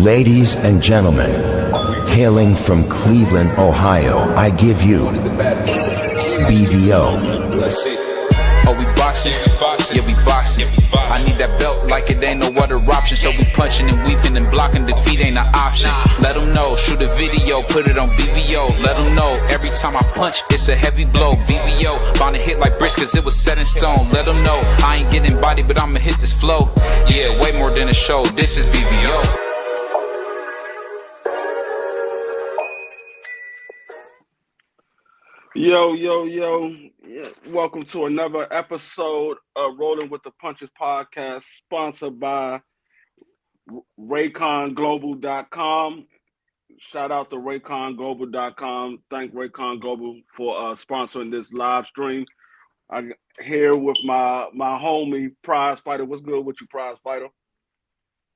Ladies and gentlemen, hailing from Cleveland, Ohio, I give you BVO. Oh, we boxing? Yeah, we boxing. I need that belt like it ain't no other option. So we punching and weaving and blocking. Defeat ain't an option. Let them know. Shoot a video, put it on BVO. Let them know. Every time I punch, it's a heavy blow. BVO, bound to hit like bricks cause it was set in stone. Let them know. I ain't getting body, but I'ma hit this flow. Yeah, way more than a show. This is BVO. Yo, yo, yo. Yeah, welcome to another episode of Rolling with the Punches podcast, sponsored by RayconGlobal.com. Shout out to RayconGlobal.com. Thank Raycon Global for sponsoring this live stream. I'm here with my homie, Prize Fighter. What's good with you, Prize Fighter?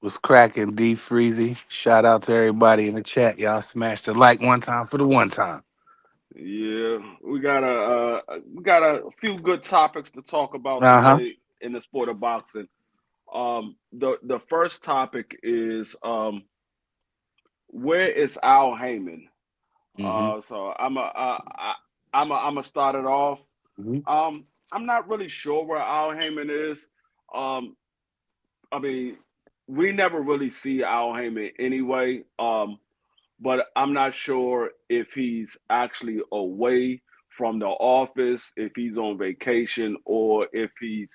Was cracking, D Freezy. Shout out to everybody in the chat. Y'all smashed the like one time for the one time. Yeah, we got a few good topics to talk about today in the sport of boxing. The first topic is where is Al Haymon? So I'm a start it off. I'm not really sure where Al Haymon is. I mean, we never really see Al Haymon anyway. But I'm not sure if he's actually away from the office, if he's on vacation, or if he's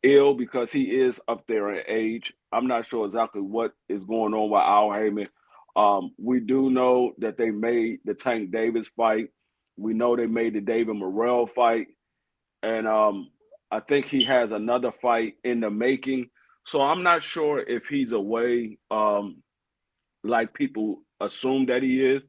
ill because he is up there in age. I'm not sure exactly what is going on with Al Haymon. We do know that they made the Tank Davis fight. We know they made the David Morrell fight, and I think he has another fight in the making. So I'm not sure if he's away. Like people assume that he is.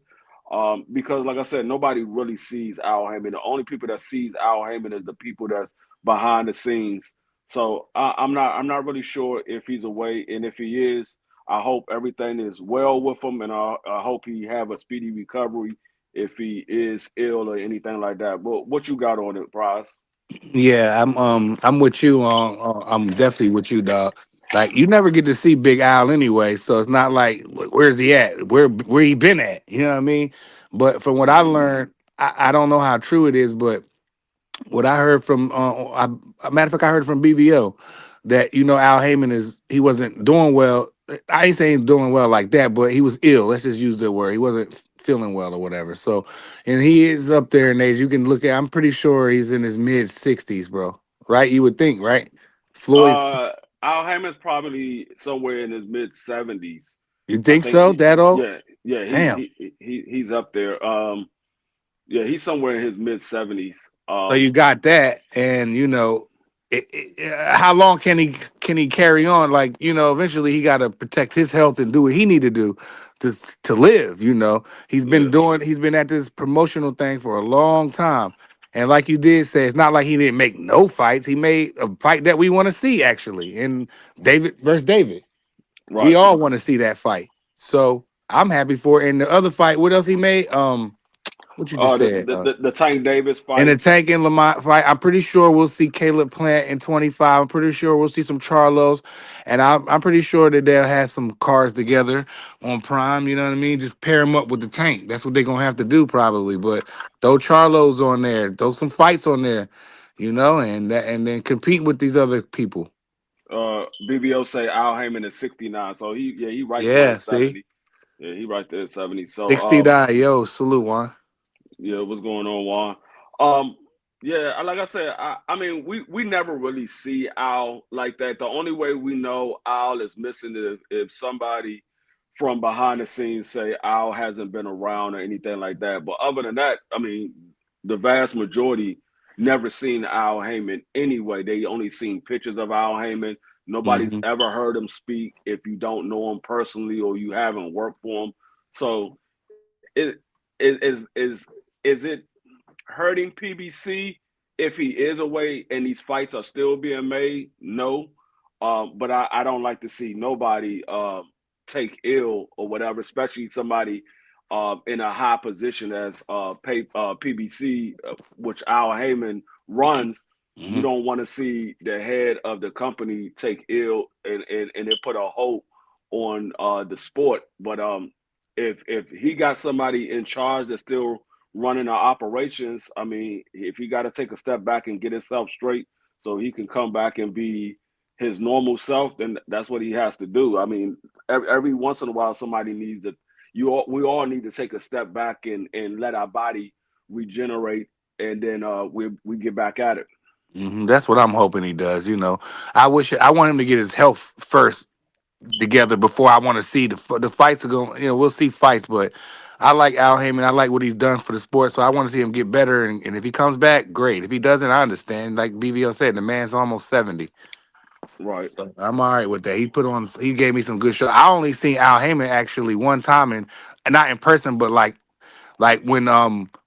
Because like I said, nobody really sees Al Haymon. The only people that sees Al Haymon is the people that's behind the scenes. So I'm not really sure if he's away, and if he is, I hope everything is well with him, and I hope he have a speedy recovery if he is ill or anything like that. But what you got on it, Prize? Yeah, I'm with you I'm definitely with you, dog. Like you never get to see Big Al anyway, so it's not like where's he at? Where he been at? You know what I mean? But from what I learned, I don't know how true it is, but what I heard from a matter of fact, I heard from BVO that Al Haymon he wasn't doing well. I ain't saying doing well like that, but he was ill. Let's just use the word. He wasn't feeling well or whatever. So, and he is up there in age. You can look at. I'm pretty sure he's in his mid-60s, bro. Right? You would think, right? Floyd's. Al Haymon's probably somewhere in his mid-70s. You I think think so? That old? yeah, Damn. he's up there. Yeah, he's somewhere in his mid-70s. So you got that, and how long can he carry on? Like eventually he got to protect his health and do what he need to do to live. He's been at this promotional thing for a long time, and like you did say, it's not like he didn't make no fights. He made a fight that we want to see actually, in David versus David. Right. We all want to see that fight, so I'm happy for it. And the other fight, what else he made? What you just said? The Tank Davis fight. And the Tank and Lamont fight. I'm pretty sure we'll see Caleb Plant in 25. I'm pretty sure we'll see some Charlos. And I'm pretty sure that they'll have some cards together on Prime. You know what I mean? Just pair them up with the Tank. That's what they're going to have to do probably. But throw Charlos on there. Throw some fights on there. And then compete with these other people. BBO say Al Haymon is 69. So he right there at 70. See? Yeah, he right there at 70. So 69. Yo, salute, Juan. Yeah, what's going on, Juan? Yeah, like I said, I mean, we never really see Al like that. The only way we know Al is missing is if somebody from behind the scenes say Al hasn't been around or anything like that. But other than that, I mean, the vast majority never seen Al Haymon anyway. They only seen pictures of Al Haymon. Nobody's ever heard him speak if you don't know him personally or you haven't worked for him. So it is it hurting PBC if he is away and these fights are still being made? No. But I don't like to see nobody take ill or whatever, especially somebody in a high position as PBC, which Al Haymon runs. You don't want to see the head of the company take ill and it put a hope on the sport. But if he got somebody in charge that's still running our operations, I mean, if he got to take a step back and get himself straight so he can come back and be his normal self, then that's what he has to do. I mean, every once in a while, somebody needs to. We all need to take a step back and let our body regenerate, and then we get back at it. That's what I'm hoping he does. I want him to get his health first together before I want to see the fights are going. We'll see fights, but I like Al Heyman. I like what he's done for the sport, so I want to see him get better. And if he comes back, great. If he doesn't, I understand. Like BVO said, the man's almost 70, Right. so I'm all right with that. He gave me some good show. I only seen Al Heyman actually one time, and not in person, but like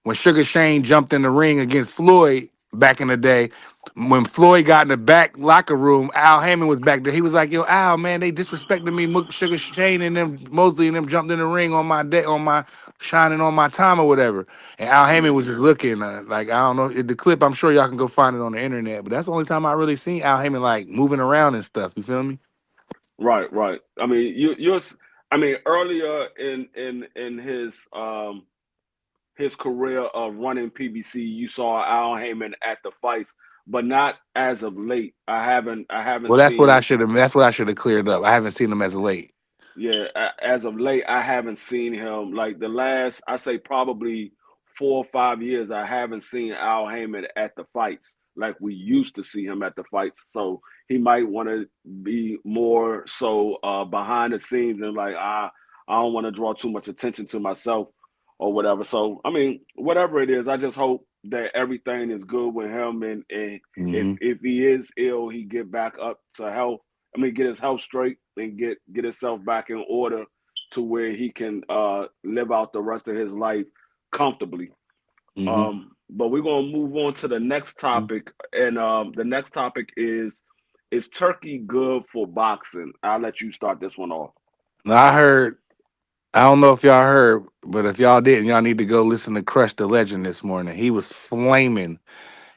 when Sugar Shane jumped in the ring against Floyd back in the day, when Floyd got in the back locker room, Al Heyman was back there. He was like, "Yo, Al, man, they disrespected me. Sugar Shane and them Mosley and them jumped in the ring on my day, on my shining on my time or whatever." And Al Heyman was Hmm. just looking like, I don't know the clip. I'm sure y'all can go find it on the internet, but that's the only time I really seen Al Heyman like moving around and stuff. You feel me? Right. Right. I mean, I mean, earlier in his career of running PBC, you saw Al Heyman at the fights, but not as of late. I haven't Well, that's what seen I him. should have. That's what I should have cleared up. I haven't seen him as of late. Yeah, as of late, I haven't seen him. Like the last, I say probably 4 or 5 years, I haven't seen Al Heyman at the fights like we used to see him at the fights. So he might want to be more so behind the scenes and like I don't want to draw too much attention to myself or whatever. So I mean, whatever it is, I just hope that everything is good with him and Hmm. if he is ill, he get back up to health. I mean, get his health straight and get himself back in order to where he can live out the rest of his life comfortably. Hmm. But we're gonna move on to the next topic, and the next topic is turkey good for boxing? I'll let you start this one off. Now, I heard. I don't know if y'all heard, but if y'all didn't, y'all need to go listen to Crush the Legend this morning. He was flaming,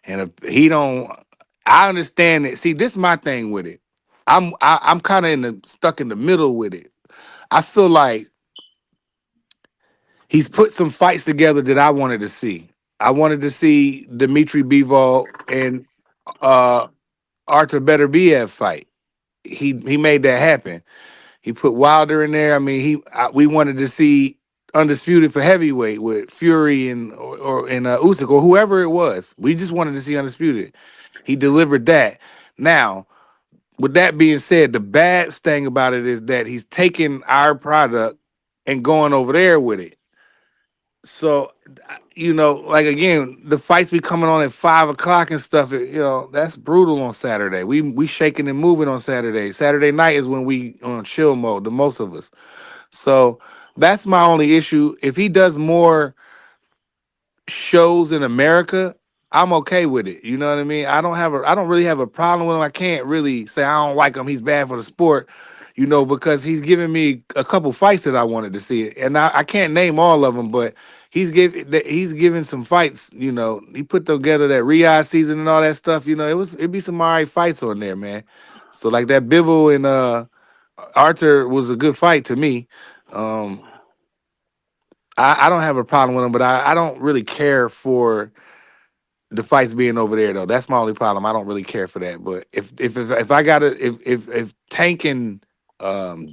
and he don't. I understand it. See, this is my thing with it. I'm kind of stuck in the middle with it. I feel like he's put some fights together that I wanted to see. I wanted to see Dmitry Bivol and uh Artur Beterbiev fight. He made that happen. He put Wilder in there. I mean, we wanted to see undisputed for heavyweight with Fury and Usyk or whoever it was. We just wanted to see undisputed. He delivered that. Now, with that being said, the bad thing about it is that he's taking our product and going over there with it. So, like again, the fights be coming on at 5 o'clock and stuff. That's brutal on Saturday. We shaking and moving on Saturday. Saturday night is when we on chill mode, the most of us. So that's my only issue. If he does more shows in America, I'm okay with it. You know what I mean? I don't really have a problem with him. I can't really say I don't like him. He's bad for the sport, because he's giving me a couple fights that I wanted to see. And I can't name all of them, but he's giving some fights. He put together that Riyadh season and all that stuff. It'd be some all right fights on there, man. So like that Bivol and Arthur was a good fight to me. Um, I don't have a problem with him, but I don't really care for the fights being over there though. That's my only problem. I don't really care for that. But if I gotta if Tank and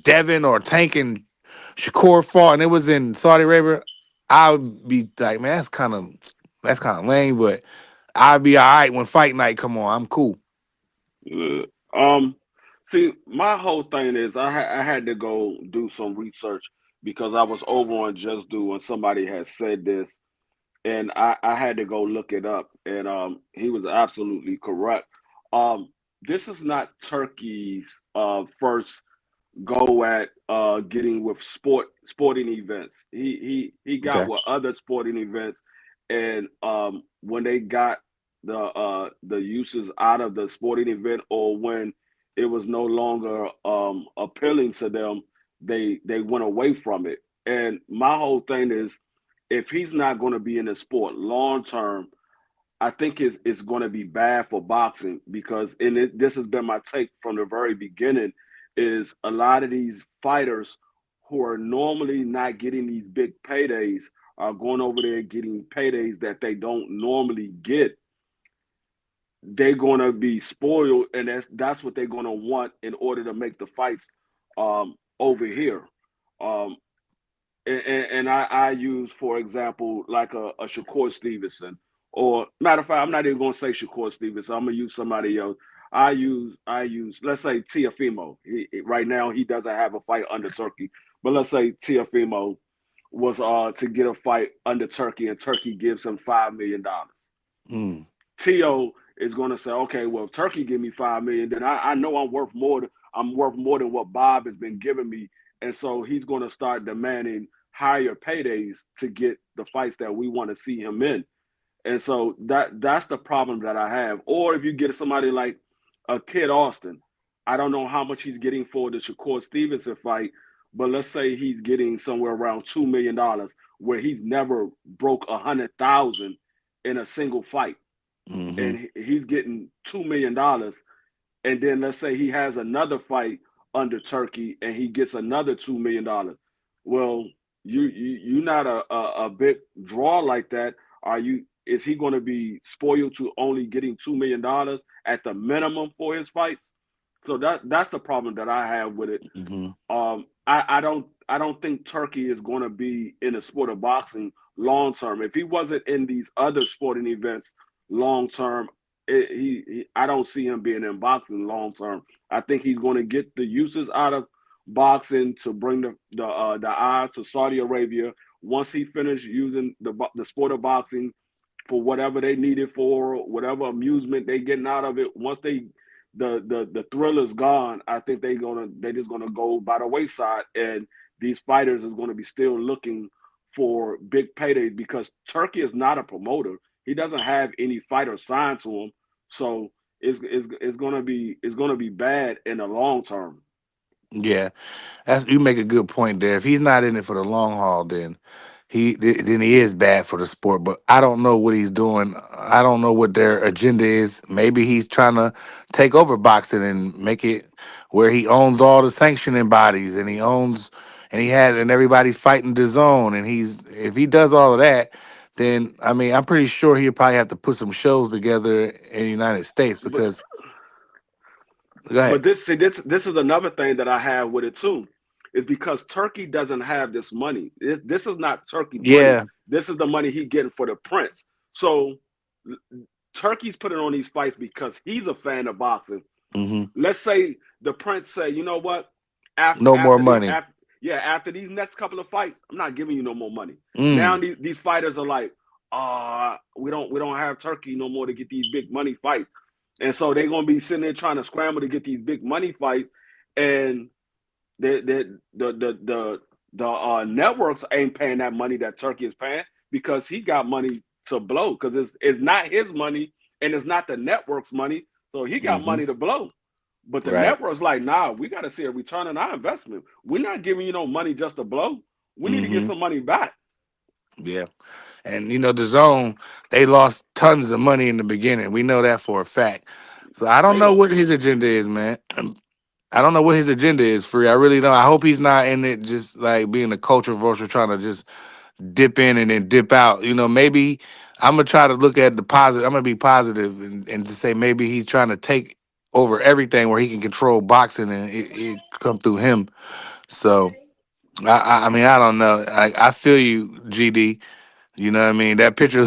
Devin or Tank and Shakur fought and it was in Saudi Arabia, I would be like, man, that's kind of lame. But I'd be all right when fight night come on. I'm cool. Uh, Um, See, my whole thing is I had to go do some research because I was over on Just Do and somebody had said this, and I had to go look it up, and he was absolutely correct. This is not Turkey's first go at getting with sporting events. He got Okay. with other sporting events, and when they got the uses out of the sporting event, or when it was no longer appealing to them, they went away from it. And my whole thing is, if he's not going to be in the sport long term, I think it's going to be bad for boxing because this has been my take from the very beginning is a lot of these fighters who are normally not getting these big paydays are going over there getting paydays that they don't normally get. They're gonna be spoiled, and that's what they're gonna want in order to make the fights over here. Um, and I use, for example, like a Shakur Stevenson, or matter of fact, I'm not even gonna say Shakur Stevenson. I'm gonna use somebody else. I use let's say Tiafimo. Right now he doesn't have a fight under Turkey, but let's say Tiafimo was to get a fight under Turkey, and Turkey gives him $5 million. Mm. Tio is going to say, okay, well, if Turkey give me 5 million, then I know I'm worth more. I'm worth more than what Bob has been giving me, and so he's going to start demanding higher paydays to get the fights that we want to see him in. And so that's the problem that I have. Or if you get somebody like a Kid Austin, I don't know how much he's getting for the Shakur Stevenson fight, but let's say he's getting somewhere around $2 million, where he's never broke 100,000 in a single fight, Hmm. and he's getting $2 million. And then let's say he has another fight under Turkey and he gets another $2 million. Well, you're not a big draw like that. Are you? Is he going to be spoiled to only getting $2 million at the minimum for his fights? So that's the problem that I have with it. Hmm. I don't think Turkey is going to be in the sport of boxing long term. If he wasn't in these other sporting events long term, I don't see him being in boxing long term. I think he's going to get the uses out of boxing to bring the eyes to Saudi Arabia. Once he finished using the sport of boxing for whatever they need it for, whatever amusement they getting out of it. Once the thrill is gone, I think they just gonna go by the wayside, and these fighters is gonna be still looking for big paydays because Turkey is not a promoter. He doesn't have any fighters signed to him, so it's gonna be bad in the long term. Yeah, that's you make a good point there. If he's not in it for the long haul, then he is bad for the sport. But I don't know what he's doing. I don't know what their agenda is. Maybe he's trying to take over boxing and make it where he owns all the sanctioning bodies and and everybody's fighting the zone. And he's if he does all of that, then I mean I'm pretty sure he'll probably have to put some shows together in the United States But because go ahead. But this is another thing that I have with it too, is because Turkey doesn't have this money. This is not Turkey money. Yeah. This is the money he getting for the prince. So Turkey's putting on these fights because he's a fan of boxing. Hmm. Let's say the prince say, you know what, after No more after the money. after yeah after these next couple of fights, I'm not giving you no more money. Now Mm. these fighters are like, we don't have Turkey no more to get these big money fights. And so they're gonna be sitting there trying to scramble to get these big money fights, and the networks ain't paying that money that Turkey is paying because he got money to blow because it's not his money and it's not the network's money, so he got Hmm. money to blow. But the Right. network's like, nah, we got to see a return on our investment. We're not giving you no money just to blow. We need to get Hmm. some money back. Yeah. And the zone, they lost tons of money in the beginning. We know that for a fact. So I don't They know look, what his agenda is, man. I don't know what his agenda is, Free. I really don't. I hope he's not in it just like being a culture vulture trying to just dip in and then dip out. Maybe I'm gonna try to look at the positive. I'm gonna be positive and to say maybe he's trying to take over everything where he can control boxing and it come through him. So I mean I don't know. I feel you, GD. You know what I mean? That picture,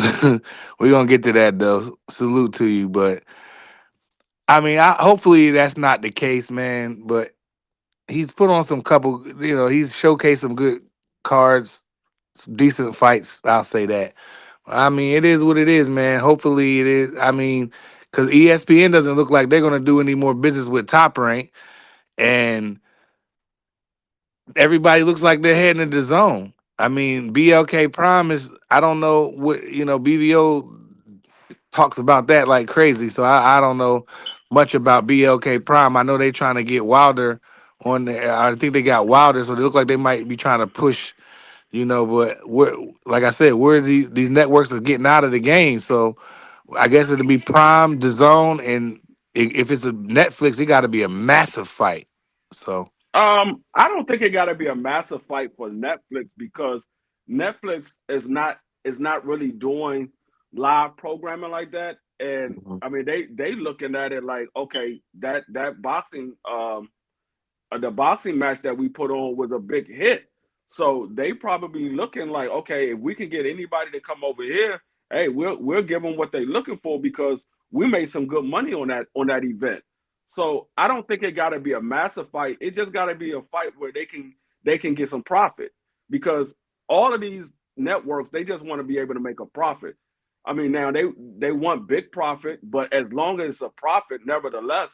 we're gonna get to that though. Salute to you, but I mean, hopefully that's not the case, man. But he's put on some couple. He's showcased some good cards, some decent fights. I'll say that. I mean, it is what it is, man. Hopefully it is. I mean, because ESPN doesn't look like they're gonna do any more business with Top Rank, and everybody looks like they're heading into the zone. I mean, BLK Prime is. I don't know what BVO talks about that like crazy. So I don't know much about BLK Prime. I know they trying to get Wilder on there. I think they got Wilder, so they look like they might be trying to push. But like I said, where these networks are getting out of the game. So I guess it'll be Prime, the Zone, and if it's a Netflix, it got to be a massive fight. So I don't think it got to be a massive fight for Netflix because Netflix is not really doing live programming like that. And mhm, I mean, they looking at it like, okay, that boxing the boxing match that we put on was a big hit. So they probably looking like, okay, if we can get anybody to come over here, hey, we'll give them what they're looking for because we made some good money on that event. So I don't think it got to be a massive fight. It just got to be a fight where they can get some profit because all of these networks they just want to be able to make a profit. I mean, now they want big profit, but as long as it's a profit, nevertheless,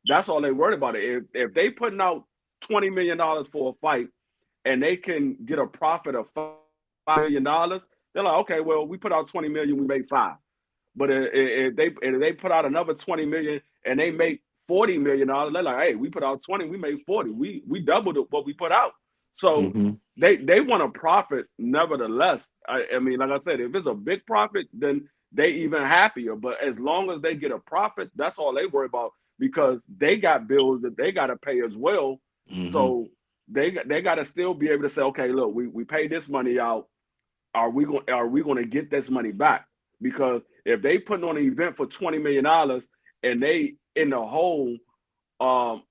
that's all they worried about. If they putting out $20 million for a fight and they can get a profit of $5 million, they're like, okay, well, we put out 20 million, we made five. But if they put out another 20 million and they make $40 million, they're like, hey, we put out 20, we made 40. We doubled what we put out. So mhm. they want a profit, nevertheless. I mean, like I said, if it's a big profit, then they even happier. But as long as they get a profit, that's all they worry about because they got bills that they got to pay as well. Hmm. So they got to still be able to say, okay, look, we paid this money out. Are we going to get this money back? Because if they putting on an event for $20 million and they in the hole, um,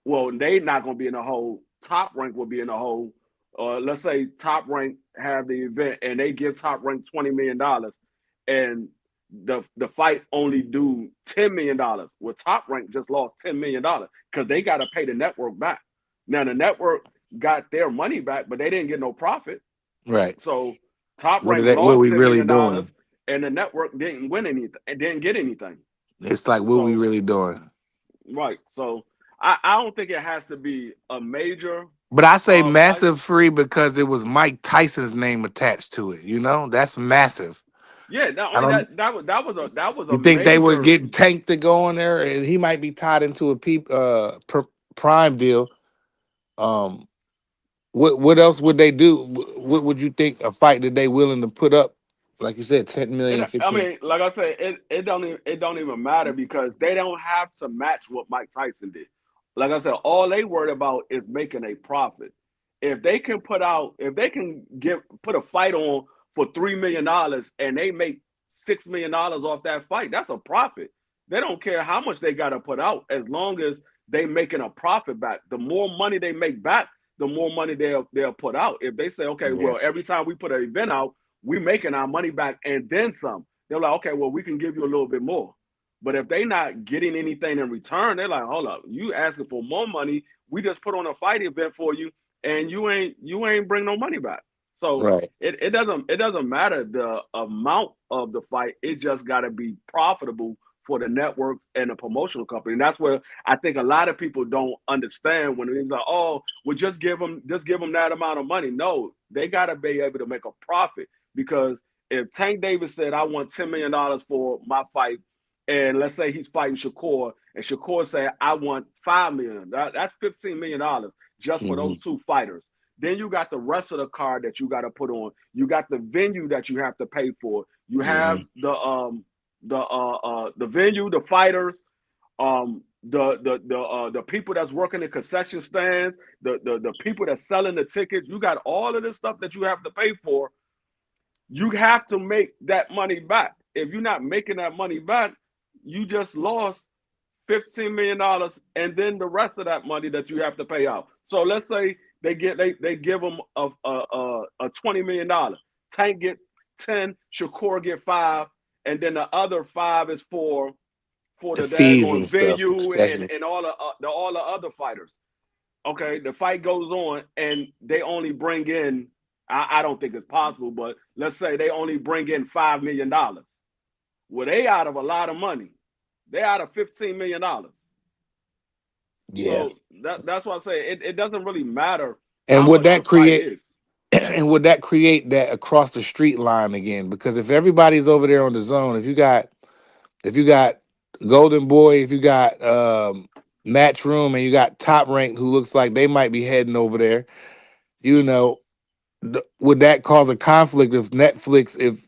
well, they not going to be in the hole. Top Rank will be in the hole. Let's say Top Rank have the event and they give Top Rank $20 million, and the fight only do $10 million. Well, Top Rank just lost $10 million because they got to pay the network back. Now the network got their money back, but they didn't get no profit. Right. So Top What are Rank they, what lost we really $10 million, doing? and the network didn't win anything. It didn't get anything. It's like what we So really doing. right. So I don't think it has to be a major But I say fight. massive free because it was Mike Tyson's name attached to it. You know, that's massive. Yeah. Not I only don't. that was a You think they would major. get Tank to go on there, and he might be tied into a prime deal? Um, what else would they do? What would you think a fight that they willing to put up? Like you said, 10 million, I 15. mean, like I said, it don't even matter because they don't have to match what Mike Tyson did. Like I said, all they worried about is making a profit. If they can put a fight on for $3 million and they make $6 million off that fight, that's a profit. They don't care how much they got to put out as long as they making a profit back. The more money they make back, the more money they'll put out. If they say, okay, Yeah. well, every time we put an event out, we making our money back and then some. They're like, okay, well, we can give you a little bit more. But if they not getting anything in return, they're like, hold up, you asking for more money. We just put on a fight event for you, and you ain't bring no money back. So Right. it doesn't matter the amount of the fight. It just got to be profitable for the network and the promotional company. And that's where I think a lot of people don't understand when it's like, oh, well, just give them that amount of money. No, they got to be able to make a profit because if Tank Davis said, I want $10 million for my fight, and let's say he's fighting Shakur, and Shakur said, I want $5 million, that's $15 million just for Hmm. those two fighters. Then you got the rest of the card that you got to put on. You got the venue that you have to pay for. You have Hmm. the venue, the fighters, the people that's working the concession stands, the people that's selling the tickets. You got all of this stuff that you have to pay for. You have to make that money back. If you're not making that money back, you just lost $15 million, and then the rest of that money that you have to pay out. So let's say they give them a $20 million. Tank get 10, Shakur get 5, and then the other 5 is for The the fees and daggone stuff, the venue and concessions. and all the other fighters. Okay, the fight goes on, and they only bring in. I don't think it's possible, but let's say they only bring in $5 million. Well, they out of a lot of money. They out of $15 million. Yeah. So that's why I say it doesn't really matter And how would much the that fight create is. and would that create that across the street line again? Because if everybody's over there on the zone, if you got Golden Boy, if you got Matchroom, and you got Top Rank, who looks like they might be heading over there, you know, would that cause a conflict if Netflix, if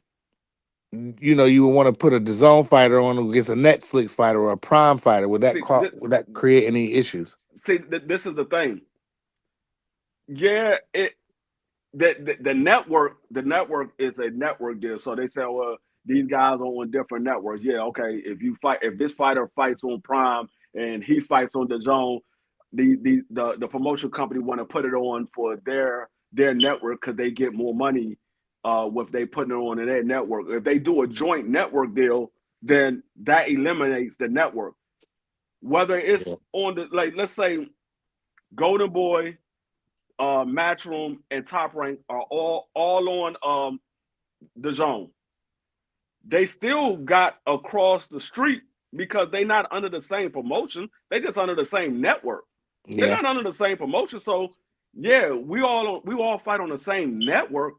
you would want to put a DAZN fighter on against a Netflix fighter or a Prime fighter? Would that See, would that create any issues? see, this is the thing. Yeah, the network is a network deal. So they say, well, these guys are on different networks. Yeah, okay. If this fighter fights on Prime and he fights on the Zone, the promotion company want to put it on for their network because they get more money with they putting it on in their network. If they do a joint network deal, then that eliminates the network. Whether it's on the, like, let's say Golden Boy, Matchroom, and Top Rank are all on the Zone. They still got across the street because they not under the same promotion. They just under the same network. They're Yeah. not under the same promotion. So yeah, we all fight on the same network,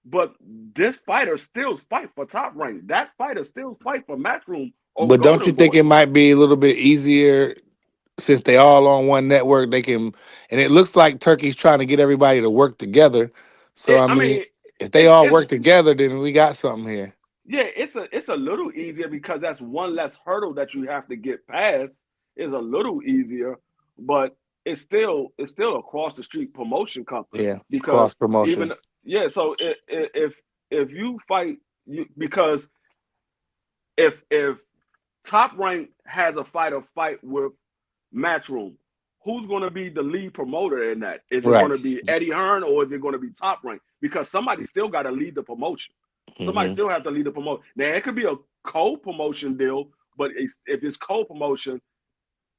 but this fighter still fight for Top Rank. That fighter still fight for Matchroom or But don't you Golden think Boy. it might be a little bit easier since they all on one network? They can, and it looks like Turkey's trying to get everybody to work together. So I I mean, mean, if they all it's work together, then we got something here. yeah, it's a little easier because that's one less hurdle that you have to get past. Is a little easier, but it's still a cross the street promotion company Yeah, because cross promotion. even yeah. So if you fight you because if Top Rank has a fighter fight with Matchroom, who's going to be the lead promoter in that? Is it Right. going to be Eddie Hearn or is it going to be Top Rank? Because somebody still got to lead the promotion. Somebody Hmm. still have to lead the promotion. Now it could be a co-promotion deal, but if it's co-promotion,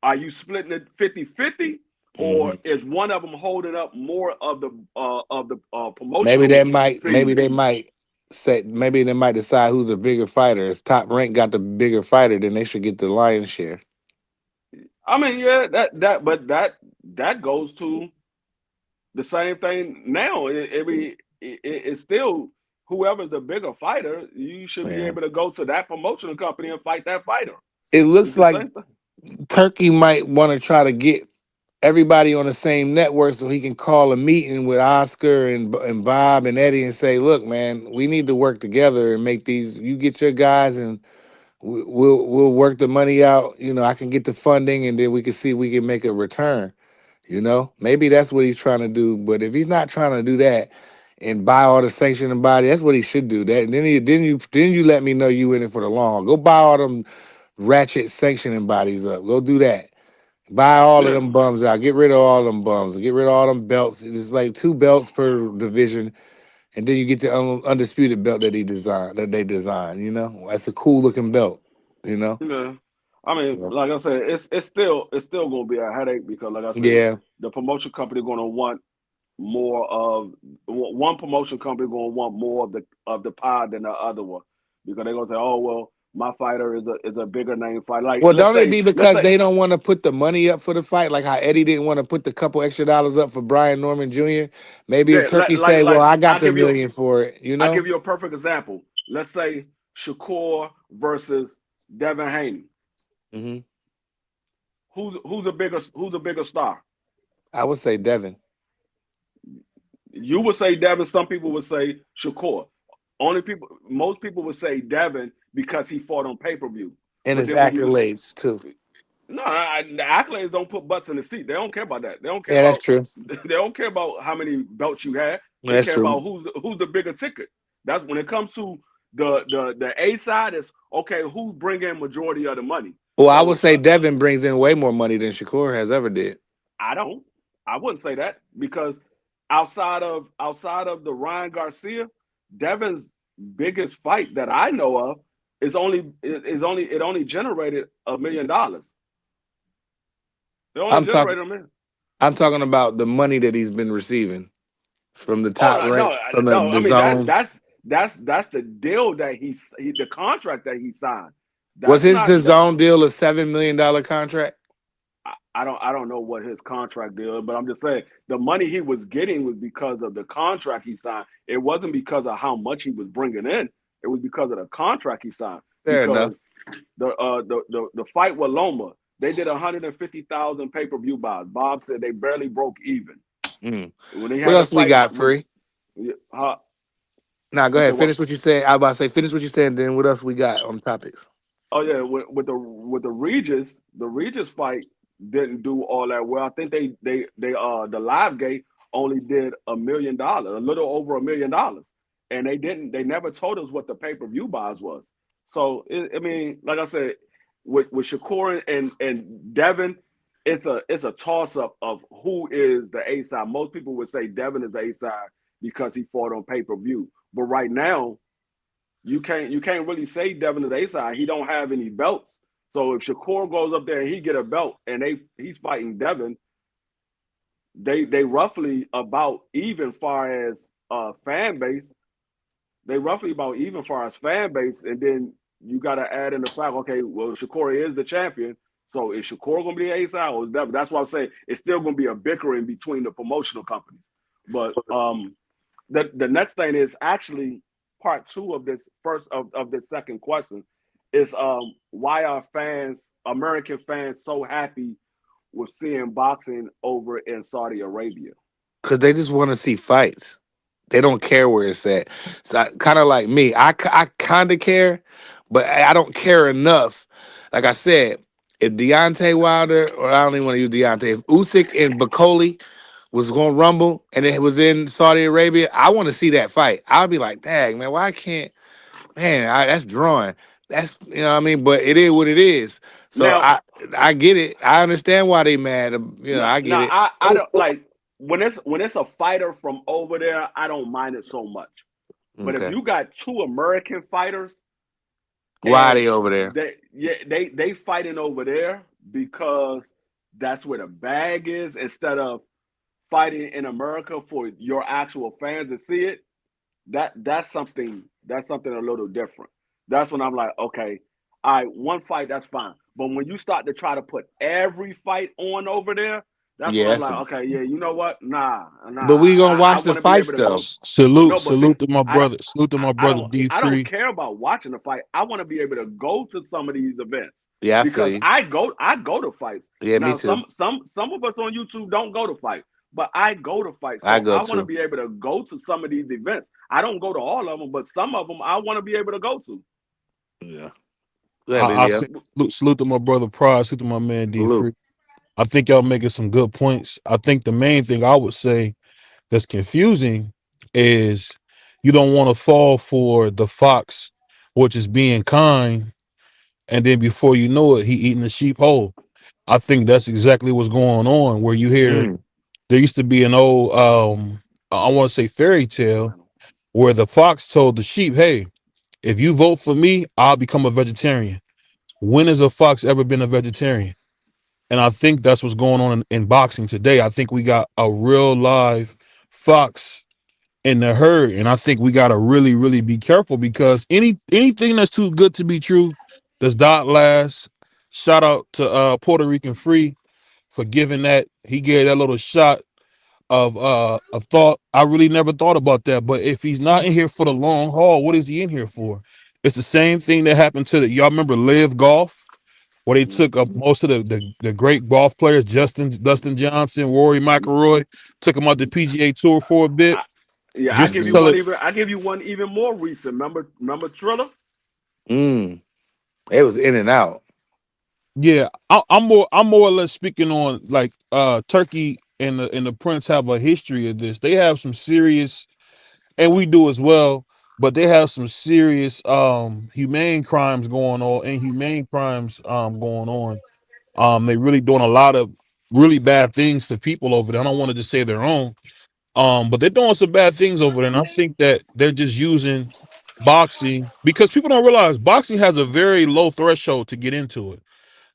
are you splitting it 50-50? Hmm. Or is one of them holding up more of the Maybe promotional they might. Maybe fees? they might say. Maybe they might decide who's the bigger fighter. If Top Rank got the bigger fighter, then they should get the lion's share. I mean, yeah, that goes to the same thing now. It's still whoever's the bigger fighter, you should be Yeah. able to go to that promotional company and fight that fighter. It It's looks the like same thing. Turkey might want to try to get everybody on the same network so he can call a meeting with Oscar and Bob and Eddie and say, "Look, man, we need to work together and make these. You get your guys, and we'll work the money out. You know, I can get the funding, and then we can see if we can make a return. You know, maybe that's what he's trying to do. But if he's not trying to do that and buy all the sanctioning body, that's what he should do. That and then you let me know you in it for the long haul. Go buy all them ratchet sanctioning bodies up. Go do that. Buy all of Yeah. them bums out. Get rid of all them bums. Get rid of all them belts. It's like 2 belts per division, and then you get the undisputed belt that he designed. That they designed. You know, that's a cool looking belt. You know. Yeah. I mean, So like I said, it's still gonna be a headache because, like I said, yeah, the promotion company gonna want more of one promotion company gonna want more of the pie than the other one because they're gonna say, oh well, my fighter is a bigger name fighter. Like well, let's don't it say be let's because say they don't want to put the money up for the fight, like how Eddie didn't want to put the couple extra dollars up for Brian Norman Jr. Maybe if yeah, Turkey say, like "Well, I got I'll the give you million for it," you I'll give know. you a perfect example. Let's say Shakur versus Devin Haney. Hmm. Who's a bigger star? I would say Devin, You would say Devin. Some people would say Shakur. Most people would say Devin because he fought on pay-per-view. and But his then when you accolades too. no, the accolades don't put butts in the seat. They don't care about that. They don't care Yeah, that's about true. they don't care about how many belts you had. They That's care true. about who's the bigger ticket. That's when it comes to the A side. Is okay. Who's bringing majority of the money? Well, I would So say Devin brings in way more money than Shakur has ever did. I don't. I wouldn't say that because outside of the Ryan Garcia, Devin's biggest fight that I know of it only generated $1 million. It only I'm talking. generated a million. I'm talking about the money that he's been receiving from the Oh top rank, no, from no. the I mean zone. that's the deal that the contract that he signed. Was That's his not the that. zone deal a $7 million contract? I don't know what his contract deal is, but I'm just saying the money he was getting was because of the contract he signed. It wasn't because of how much he was bringing in. It was because of the contract he signed. Fair Because enough. the fight with Loma, they did 150,000 pay-per-view buys. Bob said they barely broke even. Mm. When they What had the else we fight got, when Free? huh, Now go you said ahead. what? Finish what you said. I was about to say finish what you said. And then what else we got on topics? Oh yeah, with the Regis fight, didn't do all that well. I think they the live gate only did $1 million, a little over $1 million, and they never told us what the pay per view buys was. So I mean, like I said, with Shakur and Devin, it's a toss up of who is the A side. Most people would say Devin is the A side because he fought on pay per view, but right now you can't really say Devin is A side. He don't have any belts. So if Shakur goes up there and he get a belt and he's fighting Devin, they roughly about even far as fan base. They roughly about even far as fan base, and then you got to add in the fact, okay, well Shakur is the champion. So is Shakur gonna be the A side or is Devin? That's why I'm saying it's still gonna be a bickering between the promotional companies. But the next thing is actually part two of this first of this second question is why are American fans so happy with seeing boxing over in Saudi Arabia? Because they just want to see fights. They don't care where it's at. So kind of like me, I kind of care, but I don't care enough. Like I said, if Deontay Wilder, or I don't even want to use Deontay, if Usyk and Bakoli was going to rumble and it was in Saudi Arabia, I want to see that fight. I'll be like, dang, man, why can't, man, that's drawing. That's, you know what I mean? But it is what it is. So Now, I get it. I understand why they mad. You know, now, I get now it. I don't like when it's a fighter from over there. I don't mind it so much. But if Okay. you got two American fighters Why are and they over there? they fighting over there because that's where the bag is instead of fighting in America for your actual fans to see it, that's something a little different. That's when I'm like, okay, all right, one fight, that's fine. But when you start to try to put every fight on over there, that's when Yeah, I'm like, okay, yeah, you know what? Nah, but we gonna I watch the want to be able fights to though. go. Salute, No, but see, salute to my I don't, brother. Salute to my I brother don't, D I don't Free. care about watching the fight. I want to be able to go to some of these events Yeah, I feel because you. I go to fights. Yeah, me Now, too. some of us on YouTube don't go to fight, but I go to fight. I So go I want to to. be able to go to some of these events. I don't go to all of them, but some of them I want to be able to go to. Yeah. Go ahead, I Leo. say salute to my brother Pride. Salute to my man D Salute. Free. I think y'all making some good points. I think the main thing I would say that's confusing is you don't want to fall for the fox, which is being kind, and then before you know it, he eating the sheep whole. I think that's exactly what's going on. Where you hear Mm. there used to be an old I want to say fairy tale Final. where the fox told the sheep, "Hey, if you vote for me, I'll become a vegetarian." When has a fox ever been a vegetarian? And I think that's what's going on in boxing today. I think we got a real live fox in the herd, and I think we got to really, really be careful because anything that's too good to be true does not last. Shout out to Puerto Rican Free for giving that. He gave that little shot of a thought. I really never thought about that. But if he's not in here for the long haul, what is he in here for? It's the same thing that happened to the y'all remember Live Golf, where they took up most of the great golf players, Dustin Johnson, Rory McIlroy, took them out the PGA Tour for a bit I, yeah, just to Mm-hmm. sell it. I give you one even more recent. Remember Triller? Mm. It was in and out. Yeah, I'm more or less speaking on like Turkey and the Prince have a history of this. They have some serious, and we do as well, but they have some serious humane crimes going on, inhumane crimes going on. They really doing a lot of really bad things to people over there. I don't want to just say their own, but they're doing some bad things over there, and I think that they're just using boxing because people don't realize boxing has a very low threshold to get into it.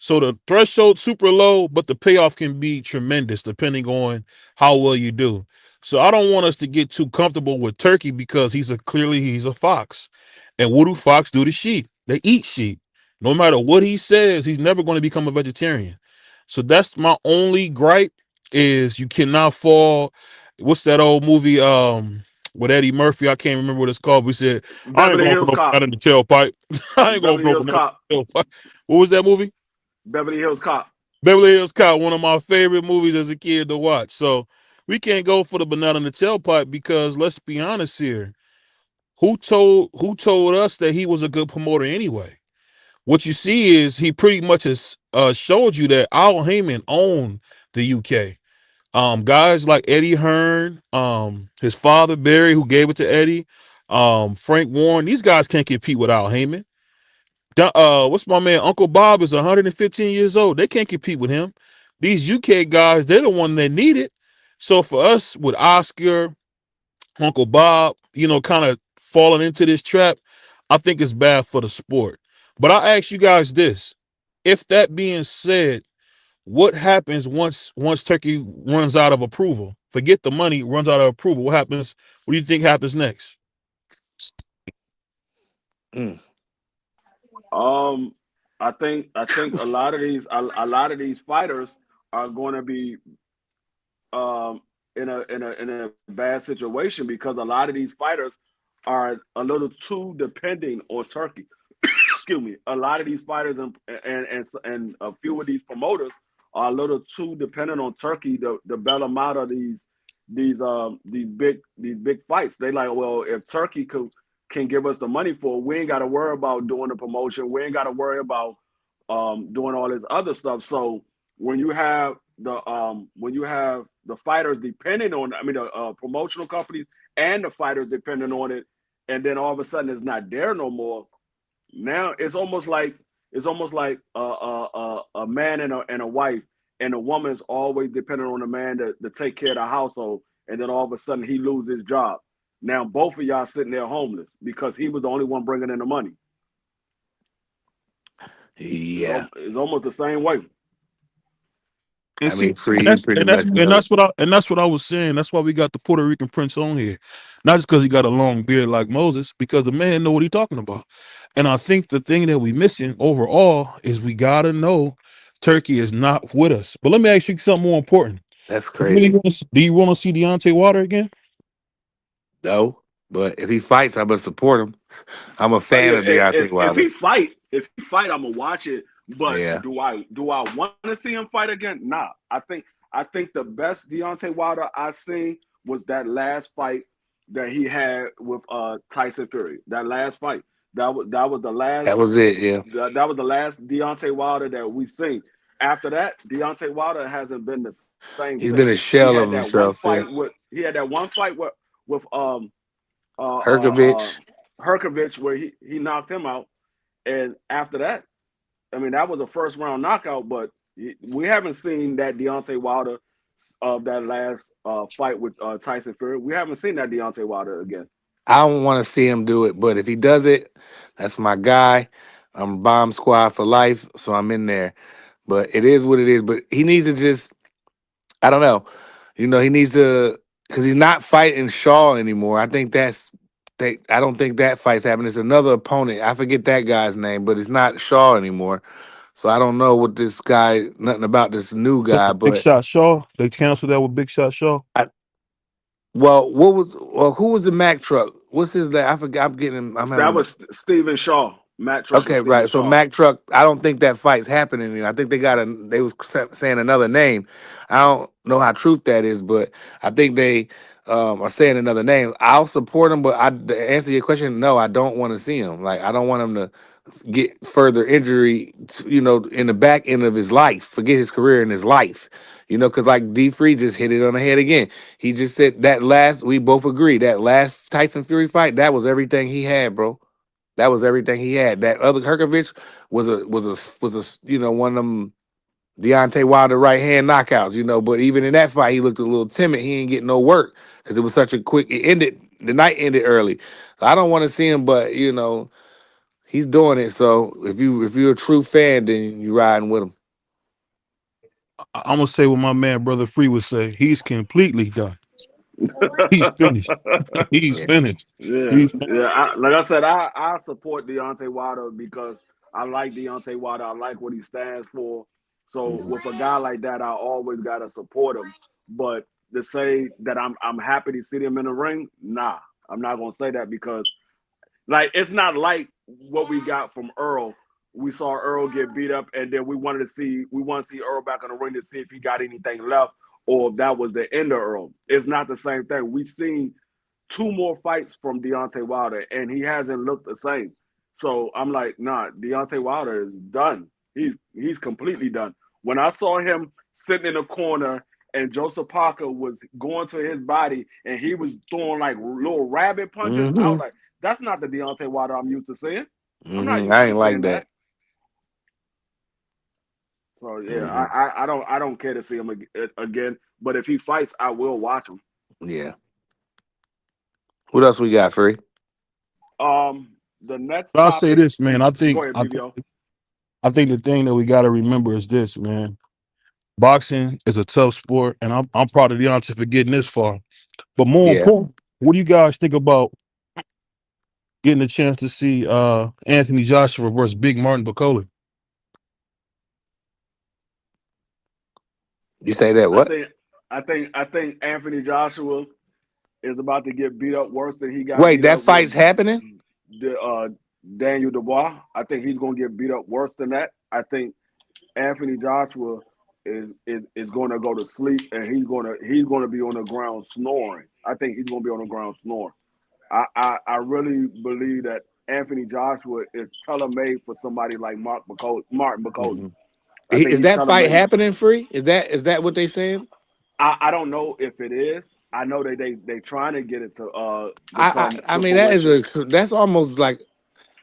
So the threshold super low, but the payoff can be tremendous depending on how well you do. So I don't want us to get too comfortable with Turkey because he's a fox. And what do fox do to sheep? They eat sheep. No matter what he says, he's never going to become a vegetarian. So that's my only gripe is you cannot fall. What's that old movie with Eddie Murphy? I can't remember what it's called. We said, I ain't Beverly going for Hills no Cop. banana in the tailpipe. I ain't going for Beverly no Hills banana Cop. in the tailpipe. What was that movie? Beverly Hills Cop. Beverly Hills Cop, one of my favorite movies as a kid to watch. So we can't go for the banana in the tailpipe because let's be honest here. Who told us that he was a good promoter anyway? what you see is he pretty much has showed you that Al Heyman owned the UK. Guys like Eddie Hearn, his father Barry, who gave it to Eddie, Frank Warren, these guys can't compete with Al Heyman. What's my man? Uncle Bob is 115 years old. They can't compete with him. These UK guys, they're the one that need it. So for us with Oscar, Uncle Bob, kind of falling into this trap, I think it's bad for the sport. But I ask you guys this: if that being said, what happens once Turkey runs out of approval? Forget the money, runs out of approval. What happens? What do you think happens next? Mm. I think a lot of these fighters are going to be in a bad situation because a lot of these fighters are a little too dependent on Turkey. Excuse me. A lot of these fighters and a few of these promoters are a little too dependent on Turkey to bail them out of these big fights. They like, well, if Turkey can give us the money for it, we ain't got to worry about doing the promotion. We ain't got to worry about doing all this other stuff. So when you have the fighters depending on, I mean, the promotional companies and the fighters depending on it, and then all of a sudden it's not there no more. Now it's almost like a man and a wife, and the woman's always dependent on the man to take care of the household, and then all of a sudden he loses his job. Now both of y'all sitting there homeless because he was the only one bringing in the money. Yeah. It's almost the same way. And I mean, that's what I was saying. That's why we got the Puerto Rican Prince on here, not just because he got a long beard like Moses, because the man know what he's talking about. And I think the thing that we missing overall is we gotta know Turkey is not with us. But let me ask you something more important. That's Do you crazy. want to see Deontay Wilder again? No, but if he fights, I'm gonna support him. I'm a Yeah, fan of Deontay if Wilder. he fight, I'm gonna watch it. But Yeah. do I want to see him fight again? Nah. I think the best Deontay Wilder I've seen was that last fight that he had with Tyson Fury. That last fight. That was the last That was it. Yeah. that was the last Deontay Wilder that we've seen. After that, Deontay Wilder hasn't been the same He's since. been a shell of himself. Yeah. He had that one fight with uh, uh, uh, Herkovich. Herkovich where he knocked him out, and after that, I mean that was a first round knockout. But we haven't seen that Deontay Wilder of that last fight with Tyson Fury. We haven't seen that Deontay Wilder again. I don't want to see him do it, but if he does it, that's my guy. I'm bomb squad for life, so I'm in there. But it is what it is. But he needs to just, I don't know. He needs to, because he's not fighting Shaw anymore. I don't think that fight's happening. It's another opponent. I forget that guy's name, but it's not Shaw anymore. So I don't know what this guy, nothing about this new guy, Big but Shot Shaw. They canceled that with Big Shot Shaw. who was the Mack truck? What's his name? I forgot. I'm That having was Stephen Shaw. Matt Truck was Okay, Stephen right. So Shaw. Mack Truck, I don't think that fight's happening anymore. I think they was saying another name. I don't know how truth that is, but I think they are saying another name. I'll support him, but to answer your question, no, I don't want to see him. Like I don't want him to get further injury, in the back end of his life, forget his career and his life. Because like D Free just hit it on the head again. He just said we both agree that last Tyson Fury fight, that was everything he had, bro. That was everything he had. That other Herkovich was a one of them Deontay Wilder right hand knockouts. But even in that fight, he looked a little timid. He ain't getting no work because it was such a quick. The night ended early. So I don't want to see him, but he's doing it. So if you're a true fan, then you riding with him. I'm gonna say what my man Brother Free would say. He's completely done. He's finished. He's Yeah. finished. Yeah, He's yeah. Like I said, I support Deontay Wilder because I like Deontay Wilder. I like what he stands for. So Mhm. with a guy like that, I always gotta support him. But to say that I'm happy to see him in the ring, nah, I'm not gonna say that because like it's not like what we got from Earl. We saw Earl get beat up, and then we want to see Earl back in the ring to see if he got anything left, or if that was the end of Earl. It's not the same thing. We've seen two more fights from Deontay Wilder, and he hasn't looked the same. So I'm like, nah, Deontay Wilder is done. He's completely done. When I saw him sitting in a corner and Joseph Parker was going to his body and he was throwing like little rabbit punches, I was Mm-hmm. like, that's not the Deontay Wilder I'm used to seeing. I'm not Mm-hmm. used I to ain't like seeing that. that. So yeah, Mm-hmm. I don't care to see him again. But if he fights, I will watch him. Yeah. What else we got, Free? The next But I'll say topic. this, man. I Go think ahead, I, BBO. I think the thing that we got to remember is this, man. Boxing is a tough sport, and I'm proud of Deontay for getting this far. But more Yeah. important, what do you guys think about getting a chance to see Anthony Joshua versus Big Martin Bakole? You say that I what? think I think Anthony Joshua is about to get beat up worse than he got Wait, beat that up with fight's happening? the, Daniel Dubois. I think he's going to get beat up worse than that. I think Anthony Joshua is going to go to sleep and he's going to be on the ground snoring. I think he's going to be on the ground snoring. I really believe that Anthony Joshua is tailor made for somebody like Martin Bakole. Mm-hmm. I think Is he's that tailor fight made. happening, Free? Is that what they saying? I don't know if it is. I know they trying to get it to become I to mean fruition. that's almost like,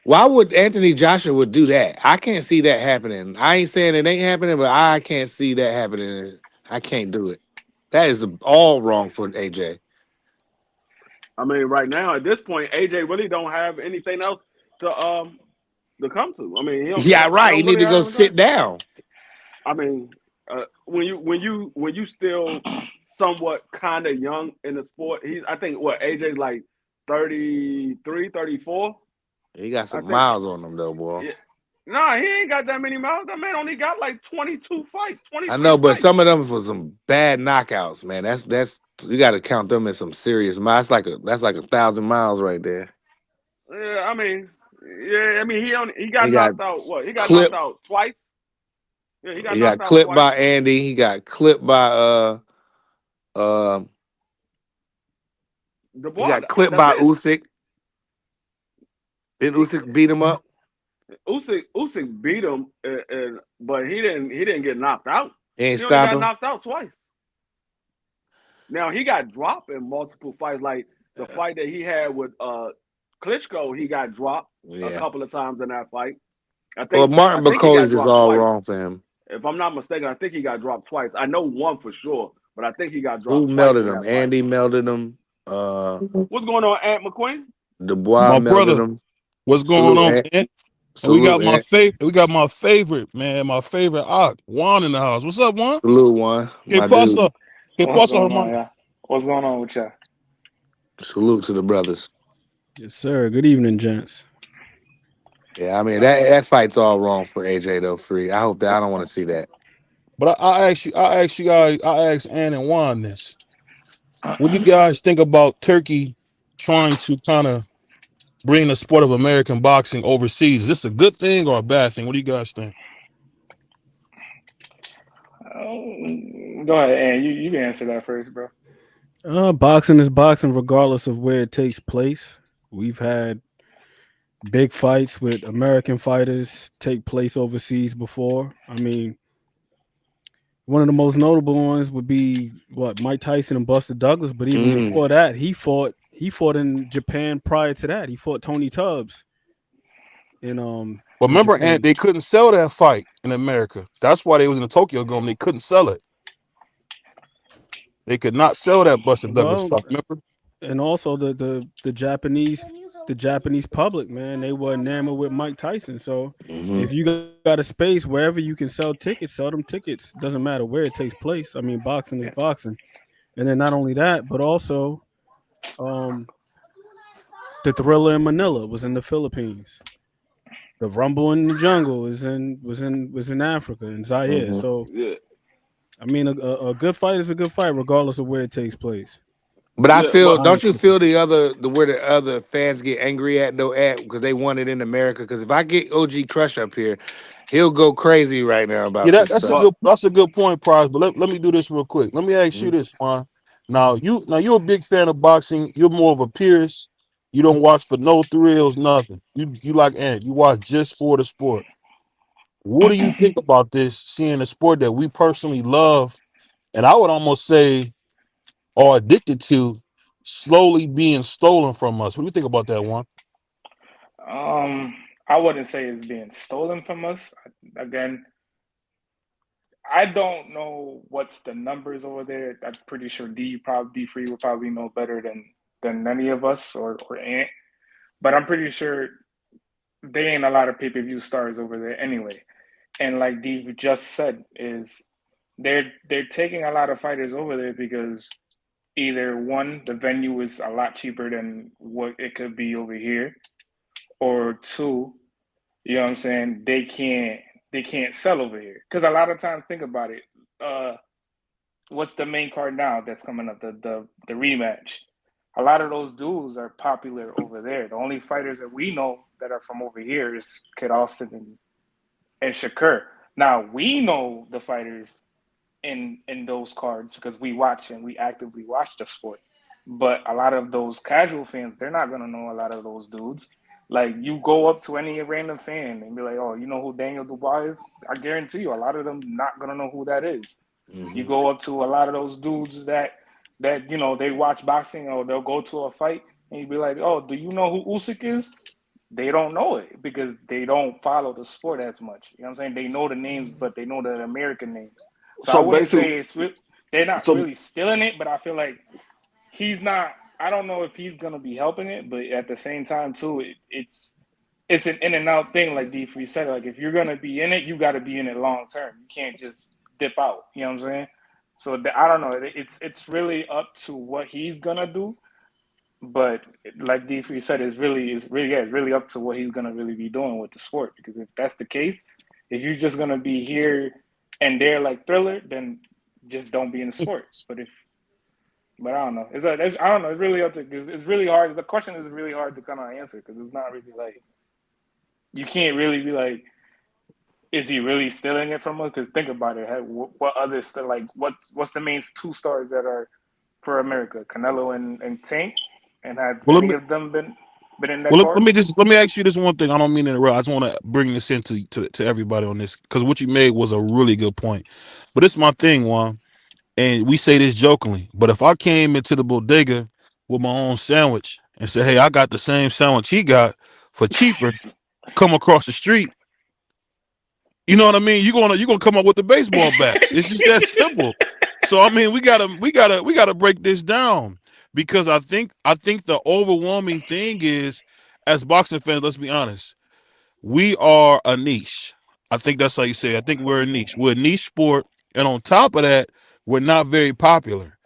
why would Anthony Joshua do that? I can't see that happening. I ain't saying it ain't happening, but I can't see that happening. I can't do it. That is all wrong for AJ. I mean, right now at this point, AJ really don't have anything else to come to. I mean, Yeah, he right. You don't need really to go have anything. sit down. I mean, when you still somewhat kind of young in the sport, I think what AJ's like 33, 34. He got I some think. miles on him though, boy. Yeah. Nah, he ain't got that many miles. That man only got like 22 fights, I 23 know, but fights. some of them was some bad knockouts, man. That's you got to count them as some serious miles. That's like 1,000 miles right there. Yeah, I mean, yeah, I mean he got He got knocked out. What? He got knocked clipped. out twice. Yeah, he got He knocked got out clipped twice. by Andy. He got clipped by uh he Dubois, got clipped that's by it. Usyk. Did He, Usyk beat him up? Usyk beat him, but he didn't get knocked out. He ain't He only stop got him. knocked out twice. Now he got dropped in multiple fights, like the fight that he had with Klitschko. He got dropped a Yeah. couple of times in that fight. Well, I Martin think he got Bacoles is dropped all twice. wrong for him. If I'm not mistaken, I think he got dropped twice. I know one for sure, but I think he got Who dropped twice melted in him? that fight. Andy melted him. What's going on, Ant McQueen? Dubois My melted brother, him. what's going Salute, on, Ant. man? And we got Salute, my Ant. favorite. We got my favorite man, my favorite Juan in the house. What's up, Juan? Salute one. Que My dude. pasa? Que What's pasa, going on, hermano? y'all? What's going on with y'all? Salute to the brothers. Yes, sir. Good evening, gents. Yeah, I mean that fight's all wrong for AJ though. Free. I hope that I don't want to see that. But I ask you guys, I ask Ann and Juan this. What do you guys think about Turkey trying to kind of bring the sport of American boxing overseas? Is this a good thing or a bad thing? What do you guys think? Go ahead, and you can answer that first, bro. Boxing is boxing, regardless of where it takes place. We've had big fights with American fighters take place overseas before. I mean, one of the most notable ones would be Mike Tyson and Buster Douglas. But even before that, he fought in Japan. Prior to that, he fought Tony Tubbs. But remember, Ant, they couldn't sell that fight in America. That's why they was in the Tokyo Dome. They couldn't sell it. They could not sell that Buster Douglas fight. Remember? And also the Japanese public, man, they were enamored with Mike Tyson. So if you got a space wherever you can sell tickets, sell them tickets. Doesn't matter where it takes place. I mean, boxing is boxing. And then not only that, but also the Thriller in Manila was in the Philippines. The Rumble in the Jungle was in Africa, in Zaire. So yeah. I mean, a good fight is a good fight, regardless of where it takes place. But I feel, don't honestly, you feel where the other fans get angry at because they want it in America? Because if I get OG Crush up here, he'll go crazy right now about this stuff. That's a good point, Prize. But let me do this real quick. Let me ask you this, Juan. Now you're a big fan of boxing. You're more of a purist. You don't watch for no thrills, nothing. You like Ant. You watch just for the sport. What do you think about this? Seeing a sport that we personally love, and I would almost say are addicted to, slowly being stolen from us. What do you think about that one? Um, I wouldn't say it's being stolen from us. Again, I don't know what's the numbers over there. I'm pretty sure D Free will probably know better than any of us or Ant. But I'm pretty sure there ain't a lot of pay-per-view stars over there anyway. And like D just said, is they're taking a lot of fighters over there because either one, the venue is a lot cheaper than what it could be over here, or two, you know what I'm saying, they can't sell over here. Because a lot of times, think about it. What's the main card now that's coming up? The rematch. A lot of those dudes are popular over there. The only fighters that we know that are from over here is Kid Austin and Shakur. Now we know the fighters in those cards because we watch and we actively watch the sport. But a lot of those casual fans, they're not gonna know a lot of those dudes. Like you go up to any random fan and be like, "Oh, you know who Daniel Dubois is?" I guarantee you, a lot of them not gonna know who that is. You go up to a lot of those dudes that they watch boxing or they'll go to a fight and you be like, "Oh, do you know who Usyk is?" They don't know it because they don't follow the sport as much. You know what I'm saying? They know the names, but they know the American names. So I So wouldn't basically, say they're not so really stealing it, but I feel like he's not. I don't know if he's gonna be helping it, but at the same time too, it's an in and out thing. Like D Free said, like if you're gonna be in it, you got to be in it long term. You can't just dip out. You know what I'm saying? So I don't know. It's really up to what he's gonna do. But like D3 said, it's really up to what he's gonna really be doing with the sport. Because if that's the case, if you're just gonna be here and there like Thriller, then just don't be in the sport. But I don't know. I don't know. It's really up to because it's really hard. The question is really hard to kind of answer because it's not really like you can't really be like, is he really stealing it from us? Because think about it. What others still like? What's the main two stars that are for America? Canelo and Tank, and have Well, let any me of them been in that well card? let me ask you this one thing. I don't mean to interrupt. I just want to bring this into to everybody on this because what you made was a really good point. But it's my thing, Juan, and we say this jokingly. But if I came into the bodega with my own sandwich and said, "Hey, I got the same sandwich he got for cheaper," come across the street. You know what I mean? You're gonna come up with the baseball bats. It's just that simple. So I mean, we gotta break this down because I think the overwhelming thing is, as boxing fans, let's be honest, we are a niche. I think that's how you say it. I think we're a niche. We're a niche sport, and on top of that, we're not very popular.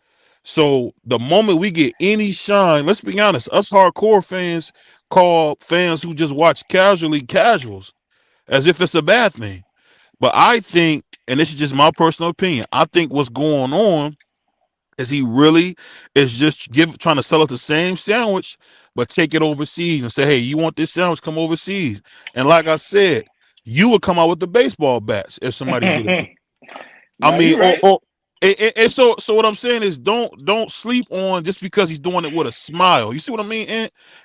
So the moment we get any shine, let's be honest, us hardcore fans call fans who just watch casually casuals as if it's a bad thing. But I think, and this is just my personal opinion, I think what's going on is he really is just trying to sell us the same sandwich, but take it overseas and say, hey, you want this sandwich? Come overseas. And like I said, you would come out with the baseball bats if somebody did it. I Now mean, you're right. and so what I'm saying is don't sleep on just because he's doing it with a smile. You see what I mean?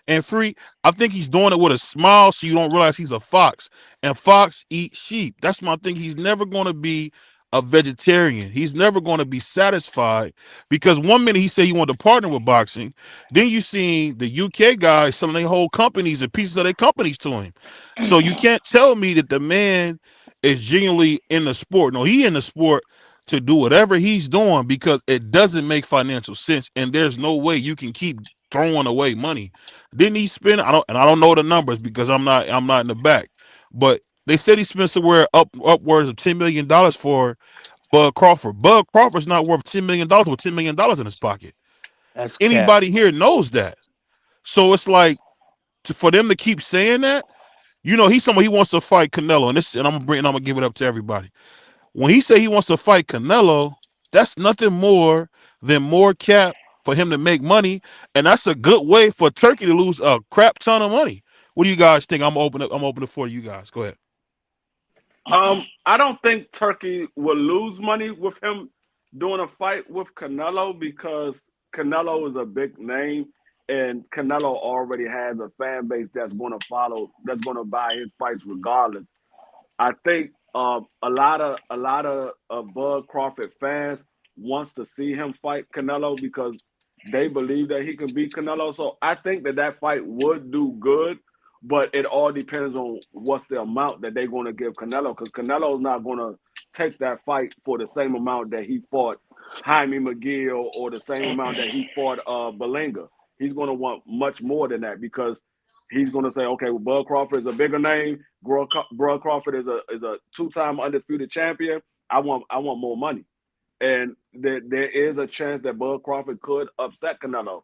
And Free, I think he's doing it with a smile so you don't realize he's a fox. And fox eat sheep. That's my thing. He's never going to be a vegetarian. He's never going to be satisfied because one minute he said he wanted to partner with boxing, then you see the UK guys selling their whole companies and pieces of their companies to him. So you can't tell me that the man is genuinely in the sport. No, he in the sport to do whatever he's doing because it doesn't make financial sense, and there's no way you can keep throwing away money. Didn't he spend? I don't know the numbers because I'm not in the back, but they said he spent somewhere upwards of $10 million for Bud Crawford. Bud Crawford's not worth $10 million with $10 million in his pocket. That's cap. Anybody here knows that. So it's like for them to keep saying that, he's someone he wants to fight Canelo, and I'm gonna give it up to everybody. When he say he wants to fight Canelo, that's nothing more than more cap for him to make money, and that's a good way for Turkey to lose a crap ton of money. What do you guys think? I'm open it for you guys. Go ahead. I don't think Turkey will lose money with him doing a fight with Canelo because Canelo is a big name and Canelo already has a fan base that's going to follow, that's going to buy his fights regardless. I think a lot of Bud Crawford fans wants to see him fight Canelo because they believe that he can beat Canelo. So I think that fight would do good, but it all depends on what's the amount that they're going to give Canelo because Canelo's not going to take that fight for the same amount that he fought Jaime McGill or the same amount that he fought Belinga. He's going to want much more than that because he's going to say, okay, well, Bud Crawford is a bigger name. Bud Crawford is a two-time undisputed champion. I want more money, and there is a chance that Bud Crawford could upset Canelo.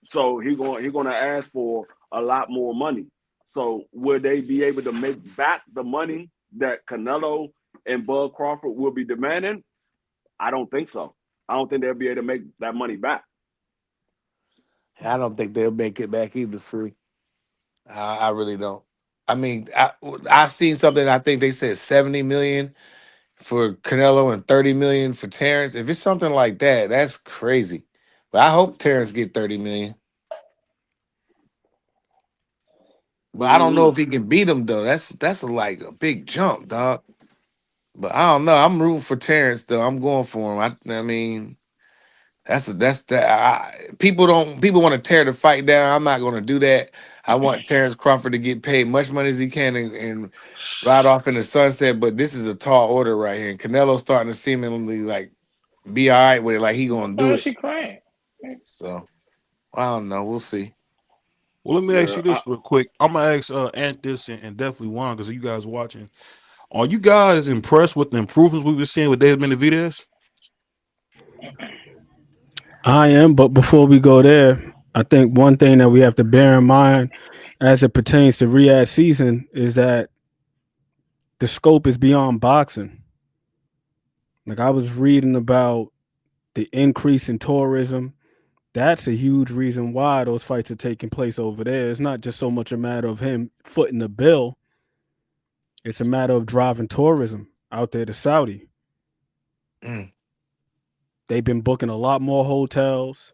So he's going to ask for a lot more money. So will they be able to make back the money that Canelo and Bud Crawford will be demanding? I don't think so. I don't think they'll be able to make that money back. I don't think they'll make it back either, free. I really don't. I mean, I've seen something. I think they said 70 million for Canelo and 30 million for Terrence. If it's something like that, that's crazy. But I hope Terrence get 30 million. But I don't know if he can beat him though. That's like a big jump, dog. But I don't know. I'm rooting for Terrence though. I'm going for him. I mean, people want to tear the fight down. I'm not going to do that. I want Terrence Crawford to get paid much money as he can and ride off in the sunset. But this is a tall order right here. And Canelo's starting to seemingly like be all right with it, like he gonna do it. She crying. So I don't know. We'll see. Well, let me ask you this real quick. I'm gonna ask Ant this and definitely Juan because you guys watching. Are you guys impressed with the improvements we've been seeing with David Benavidez? I am, but before we go there, I think one thing that we have to bear in mind as it pertains to Riyadh season is that the scope is beyond boxing. Like I was reading about the increase in tourism. That's a huge reason why those fights are taking place over there. It's not just so much a matter of him footing the bill. It's a matter of driving tourism out there to Saudi. They've been booking a lot more hotels,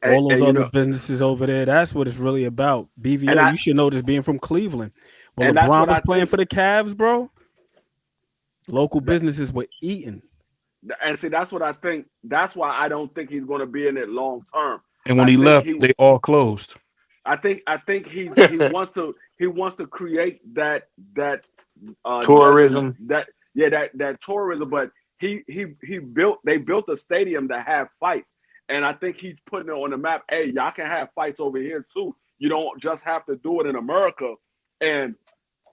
all those other businesses over there. That's what it's really about. BVO, you should know this being from Cleveland. When LeBron was playing for the Cavs, bro, local businesses were eating. And see, that's what I think. That's why I don't think he's going to be in it long term. And when he left, they all closed. I think he wants to create that tourism. That tourism. But they built a stadium to have fights, and I think he's putting it on the map. Hey, y'all can have fights over here too. You don't just have to do it in America. And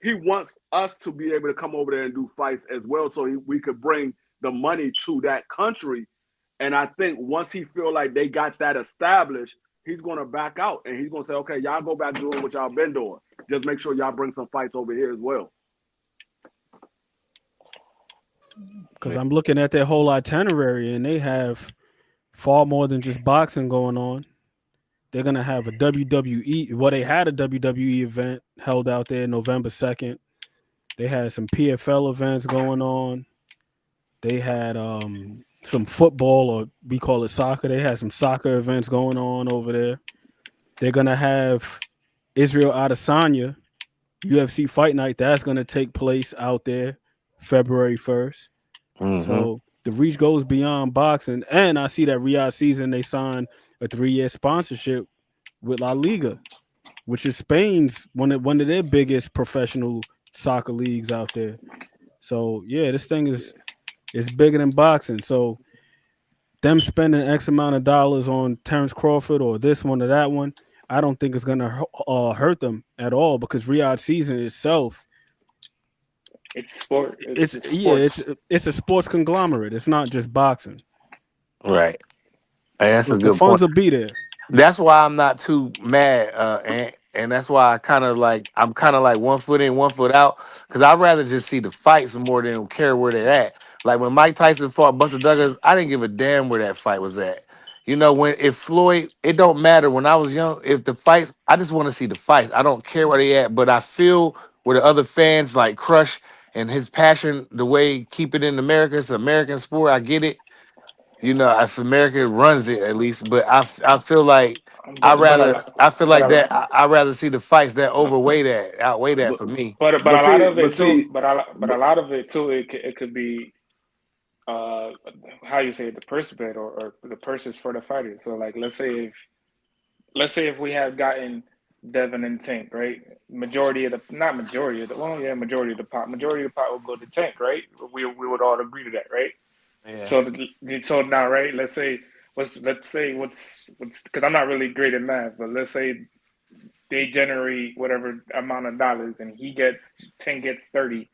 he wants us to be able to come over there and do fights as well, so we could bring the money to that country. And I think once he feel like they got that established, he's going to back out and he's going to say, okay, y'all go back doing what y'all been doing. Just make sure y'all bring some fights over here as well. Because I'm looking at their whole itinerary and they have far more than just boxing going on. They're going to have a WWE. Well, they had a WWE event held out there November 2nd. They had some PFL events going on. They had some football, or we call it soccer. They had some soccer events going on over there. They're going to have Israel Adesanya, UFC Fight Night. That's going to take place out there February 1st. So the reach goes beyond boxing. And I see that Riyadh season, they signed a 3-year sponsorship with La Liga, which is Spain's one of their biggest professional soccer leagues out there. So, yeah, this thing is bigger than boxing. So them spending X amount of dollars on Terrence Crawford or this one or that one, I don't think it's going to hurt them at all, because Riyadh season itself, it's sport. It's a sports conglomerate. It's not just boxing. Right. Hey, that's a good The funds point. will be there. That's why I'm not too mad, and that's why I'm kind of like 1 foot in, 1 foot out, because I'd rather just see the fights more than care where they're at. Like when Mike Tyson fought Buster Douglas, I didn't give a damn where that fight was at. You know, if Floyd, it don't matter. When I was young, if the fights, I just want to see the fights. I don't care where they at, but I feel where the other fans like Crush and his passion, the way keep it in America, it's an American sport. I get it. You know, if America runs it at least, but I feel like but a lot, I feel but like a, that I rather see the fights that outweigh that But for me. but a lot see, of it too. But a but lot of it too. It could be uh how you say it, the purse bet or the purses for the fighters. So like let's say if we had gotten Devin and Tank, right? Majority of the not majority of the well, yeah, majority of the pot would go to Tank, right? We would all agree to that, right? Yeah. So now, right? Let's say what's because I'm not really great at math, but let's say they generate whatever amount of dollars and he gets 10 gets 30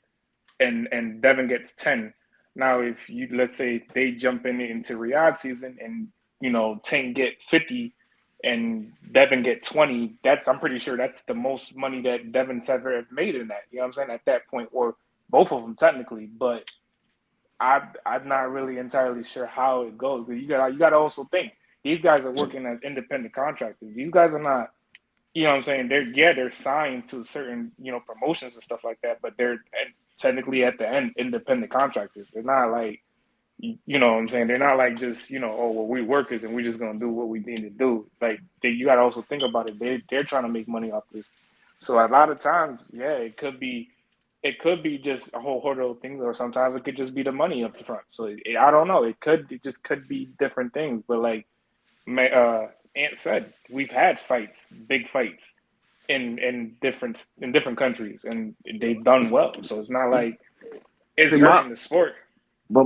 and Devin gets 10. Now if you let's say they jump into Riyadh season and 10 get 50 and Devin get 20, that's I'm pretty sure that's the most money that Devin's ever made in that. You know what I'm saying? At that point, or both of them technically, but I'm not really entirely sure how it goes. You got to also think these guys are working as independent contractors. These guys are not, you know what I'm saying? They're signed to certain promotions and stuff like that, but they're technically at the end independent contractors. They're not like you know what I'm saying? They're not like just oh well we workers and we're just gonna do what we need to do. Like you got to also think about it. They're trying to make money off this. So a lot of times, yeah, it could be just a whole horde of things, or sometimes it could just be the money up front. So I don't know. It just could be different things. But like Ant said, we've had fights, big fights, in different countries, and they've done well. So it's not like it's see my hurting the sport. but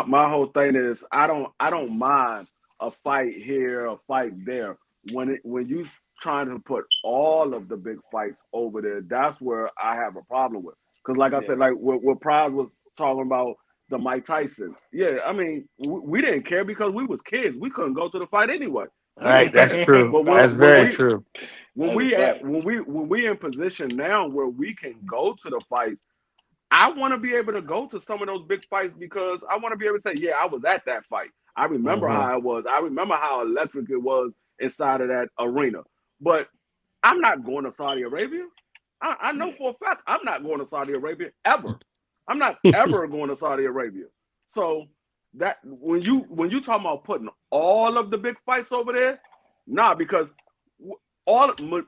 my whole thing is I don't mind a fight here, a fight there. When you trying to put all of the big fights over there, that's where I have a problem with. Because like I Yeah, said, like what Pride was talking about the Mike Tyson. Yeah, I mean we didn't care because we was kids. We couldn't go to the fight anyway. All right, that's true. But that's That's a when very fact. we true. when That's a we at fact. when we in position now where we can go to the fight, I want to be able to go to some of those big fights because I want to be able to say, yeah, I was at that fight. I remember Hmm. how it was. I remember how electric it was inside of that arena. But I'm not going to Saudi Arabia. I know Yeah, for a fact I'm not going to Saudi Arabia ever. I'm not ever going to Saudi Arabia. So that when you talking about putting all of the big fights over there, nah, because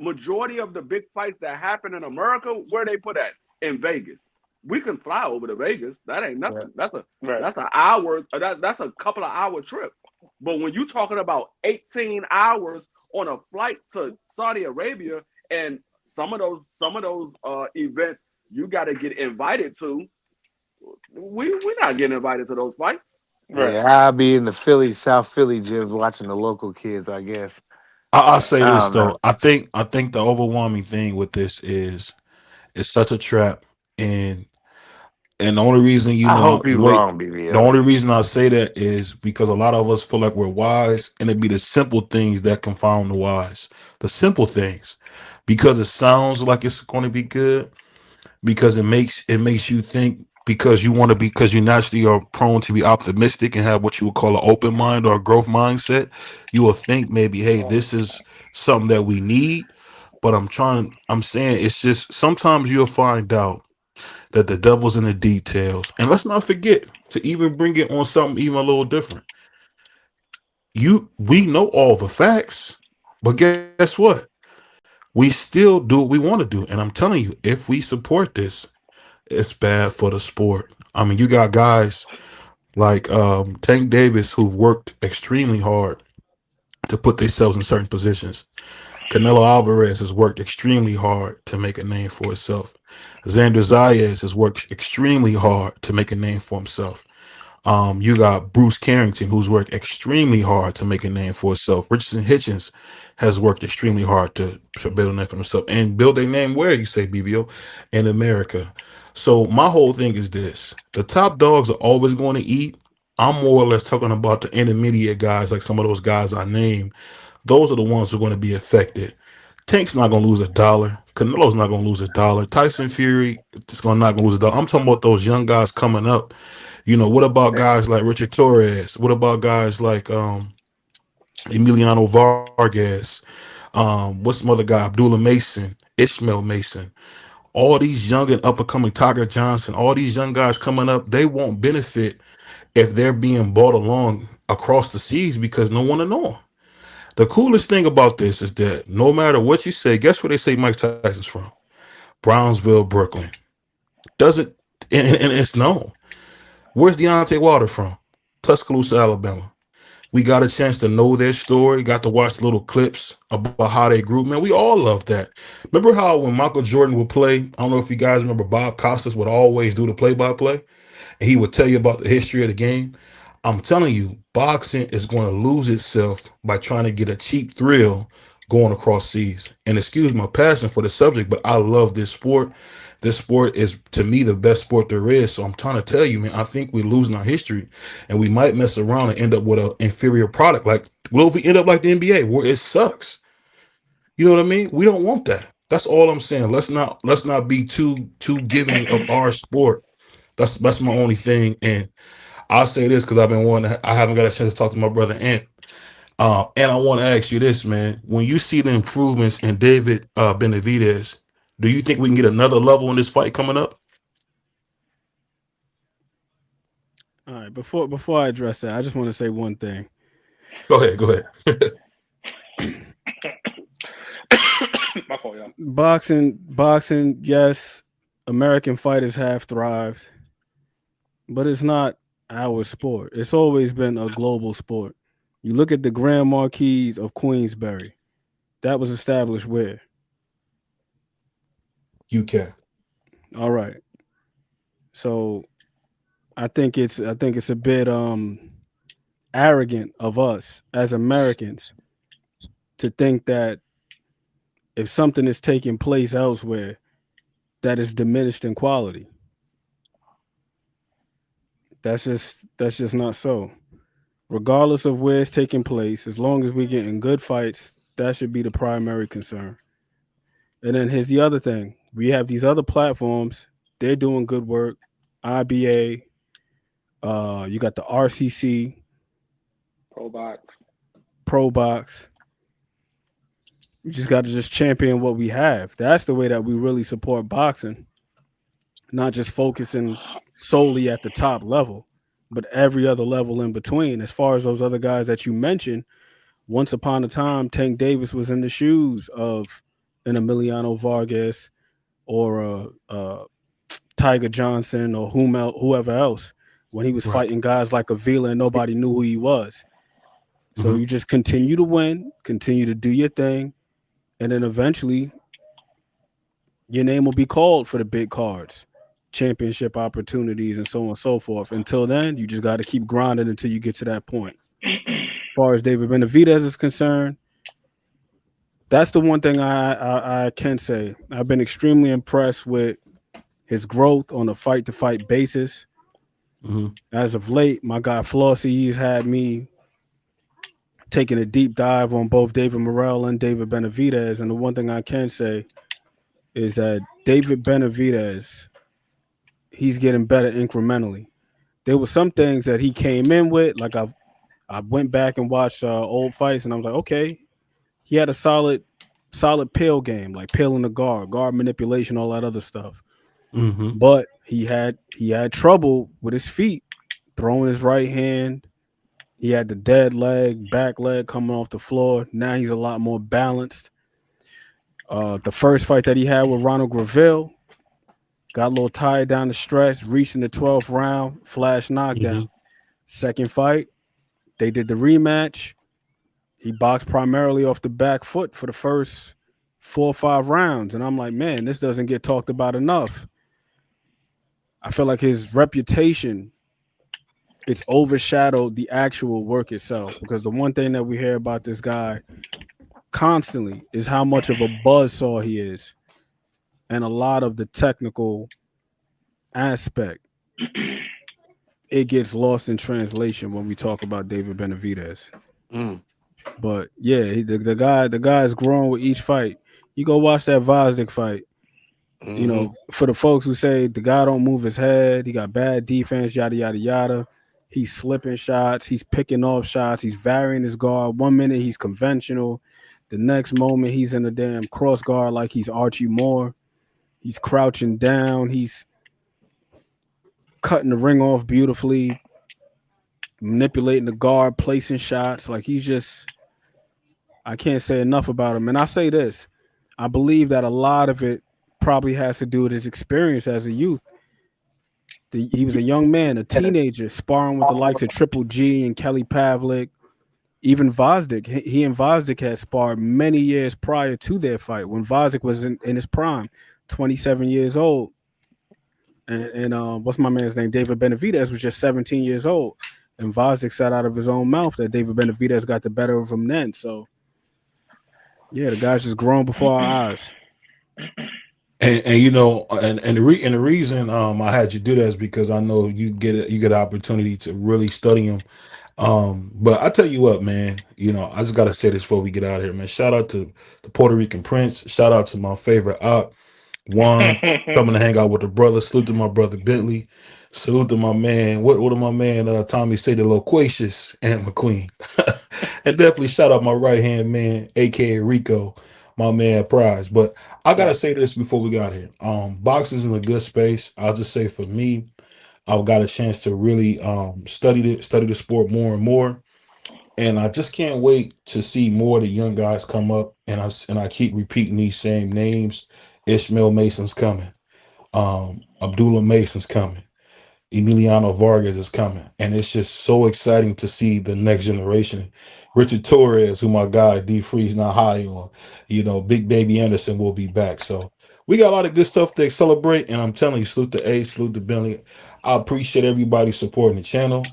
majority of the big fights that happen in America, where they put at in Vegas. We can fly over to Vegas. That ain't Yeah. nothing. right. That's an hour. That's a couple of hour trip. But when you talking about 18 hours on a flight to Saudi Arabia, and some of those events you got to get invited to, we're not getting invited to those fights. Right. Yeah, I'll be in the South Philly gyms watching the local kids, I guess. I'll say I this don't know. though. I think the overwhelming thing with this is it's such a trap, and the only reason I hope you're wait, wrong, the BBL. only reason I say that is because a lot of us feel like we're wise, and it'd be the simple things that confound the wise. The simple things, because it sounds like it's going to be good, because it makes you think, because you want to be, because you naturally are prone to be optimistic and have what you would call an open mind or a growth mindset. You will think maybe, hey, this is something that we need. But I'm saying it's just sometimes you'll find out that the devil's in the details. And let's not forget to even bring it on something even a little different. We know all the facts, but guess what? We still do what we want to do. And I'm telling you, if we support this, it's bad for the sport. I mean, you got guys like Tank Davis who've worked extremely hard to put themselves in certain positions. Canelo Alvarez has worked extremely hard to make a name for himself. Xander Zayas has worked extremely hard to make a name for himself. You got Bruce Carrington, who's worked extremely hard to make a name for himself. Richardson Hitchens has worked extremely hard to build a name for himself and build a name where you say BVO in America. So my whole thing is this: the top dogs are always going to eat. I'm more or less talking about the intermediate guys, like some of those guys I named. Those are the ones who are going to be affected. Tank's not going to lose a dollar. Canelo's not going to lose a dollar. Tyson Fury is not going to lose a dollar. I'm talking about those young guys coming up. What about guys like Richard Torres? What about guys like Emiliano Vargas? What's some other guy? Abdullah Mason, Ishmael Mason. All these young and up and coming Tiger Johnson, all these young guys coming up, they won't benefit if they're being brought along across the seas because no one will know them. The coolest thing about this is that no matter what you say, guess where they say Mike Tyson's from? Brownsville, Brooklyn. Doesn't and it's known. Where's Deontay Wilder from? Tuscaloosa, Alabama. We got a chance to know their story, got to watch little clips about how they grew. Man, we all love that. Remember how when Michael Jordan would play, I don't know if you guys remember, Bob Costas would always do the play-by-play, and he would tell you about the history of the game. I'm telling you, boxing is going to lose itself by trying to get a cheap thrill going across seas. And excuse my passion for the subject, but I love this sport. This sport is, to me, the best sport there is. So I'm trying to tell you, man, I think we're losing our history, and we might mess around and end up with an inferior product. Like, what if we end up like the NBA, where it sucks? You know what I mean? We don't want that. That's all I'm saying. Let's not be too giving of our sport. That's my only thing. And I'll say this because I haven't got a chance to talk to my brother Ant. And I want to ask you this, man. When you see the improvements in David Benavidez, do you think we can get another level in this fight coming up? All right, before I address that, I just want to say one thing. Go ahead. My fault, y'all. Boxing, yes, American fighters have thrived, but it's not our sport. It's always been a global sport. You look at the Grand Marquis of Queensberry. That was established where? UK. All right. So I think it's a bit arrogant of us as Americans to think that if something is taking place elsewhere, that is diminished in quality. That's just not so. Regardless of where it's taking place, as long as we're getting good fights, that should be the primary concern. And then here's the other thing. We have these other platforms. They're doing good work. IBA, you got the RCC, Pro Box. We just got to just champion what we have. That's the way that we really support boxing, not just focusing solely at the top level, but every other level in between. As far as those other guys that you mentioned, once upon a time, Tank Davis was in the shoes of an Emiliano Vargas or Tiger Johnson or whoever else when he was fighting guys like Avila and nobody knew who he was. So you just continue to win, continue to do your thing, and then eventually your name will be called for the big cards, championship opportunities, and so on and so forth. Until then, you just got to keep grinding until you get to that point. As far as David Benavidez is concerned, that's the one thing I can say. I've been extremely impressed with his growth on a fight-to-fight basis. As of late, my guy Flossie, he's had me taking a deep dive on both David Morrell and David Benavidez. And the one thing I can say is that David Benavidez, he's getting better incrementally. There were some things that he came in with, like I went back and watched old fights, and I was like, okay, he had a solid pill game, like peeling the guard manipulation, all that other stuff. But he had trouble with his feet, throwing his right hand. He had the dead leg, back leg coming off the floor. Now he's a lot more balanced. The first fight that he had with Ronald Graville, got a little tired down the stretch, reaching the 12th round, flash knockdown. Second fight, they did the rematch. He boxed primarily off the back foot for the first 4 or 5 rounds. And I'm like, man, this doesn't get talked about enough. I feel like his reputation, it's overshadowed the actual work itself, because the one thing that we hear about this guy constantly is how much of a buzzsaw he is, and a lot of the technical aspect, it gets lost in translation when we talk about David Benavidez. But yeah, the guy's growing with each fight. You go watch that Vosdick fight. You know, for the folks who say the guy don't move his head, he got bad defense, yada yada yada. He's slipping shots, he's picking off shots, he's varying his guard. 1 minute he's conventional, the next moment he's in a damn cross guard like he's Archie Moore. He's crouching down, he's cutting the ring off beautifully. manipulating the guard, placing shots. Like he's just, I can't say enough about him. And I say this, I believe that a lot of it probably has to do with his experience as a youth. He was a young man, a teenager, sparring with the likes of Triple G and Kelly Pavlik, even Vosdick. He and Vosdick had sparred many years prior to their fight when Vosdick was in his prime, 27 years old. And what's my man's name? David Benavidez was just 17 years old. And Vosdick said out of his own mouth that David Benavidez got the better of him then. So, yeah, the guy's just grown before our eyes. And you know, and the reason I had you do that is because I know you get an opportunity to really study him. But I tell you what, man, you know, I just gotta say this before we get out of here, man. Shout out to the Puerto Rican Prince. Shout out to my favorite op, Juan, coming to hang out with the brother. Salute to my brother Bentley. Salute to my man. What did my man Tommy say? The loquacious Aunt McQueen. And definitely shout out my right hand man, aka Rico, my man Prize. But I gotta say this before we got here. Boxing's in a good space. I'll just say for me, I've got a chance to really study the sport more and more, and I just can't wait to see more of the young guys come up. And I keep repeating these same names. Ishmael Mason's coming. Abdullah Mason's coming. Emiliano Vargas is coming, and it's just so exciting to see the next generation. Richard Torres, who my guy D Freeze not high on, you know, Big Baby Anderson will be back. So we got a lot of good stuff to celebrate, and I'm telling you, salute to Ace, salute to Bentley. I appreciate everybody supporting the channel.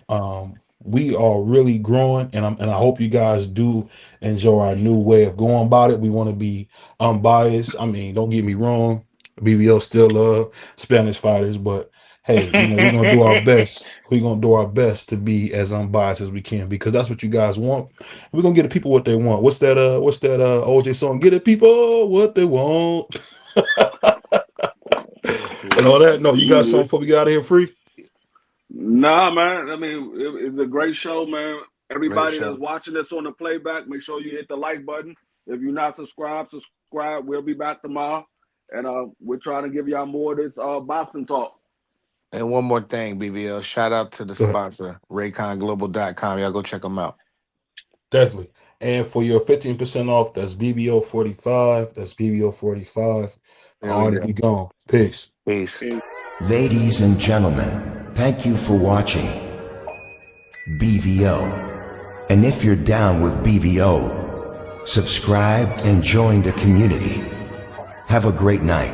We are really growing, and I hope you guys do enjoy our new way of going about it. We want to be unbiased. I mean, don't get me wrong, BBO still love Spanish fighters, but hey, you know, we're gonna do our best. We're gonna do our best to be as unbiased as we can, because that's what you guys want. We're gonna get the people what they want. What's that OJ song? Get the people what they want. And all that. No, you got something before we get out of here, Free? Nah, man. I mean, it's a great show, man. Everybody that's watching this on the playback, make sure you hit the like button. If you're not subscribed, subscribe. We'll be back tomorrow, and we're trying to give y'all more of this boxing talk. And one more thing, BBL. Shout out to the sponsor, RayconGlobal.com. Y'all go check them out. Definitely. And for your 15% off, that's BBO45. That's BBO45. All right, we gone. Peace. Peace. Ladies and gentlemen, thank you for watching BVO. And if you're down with BVO, subscribe and join the community. Have a great night.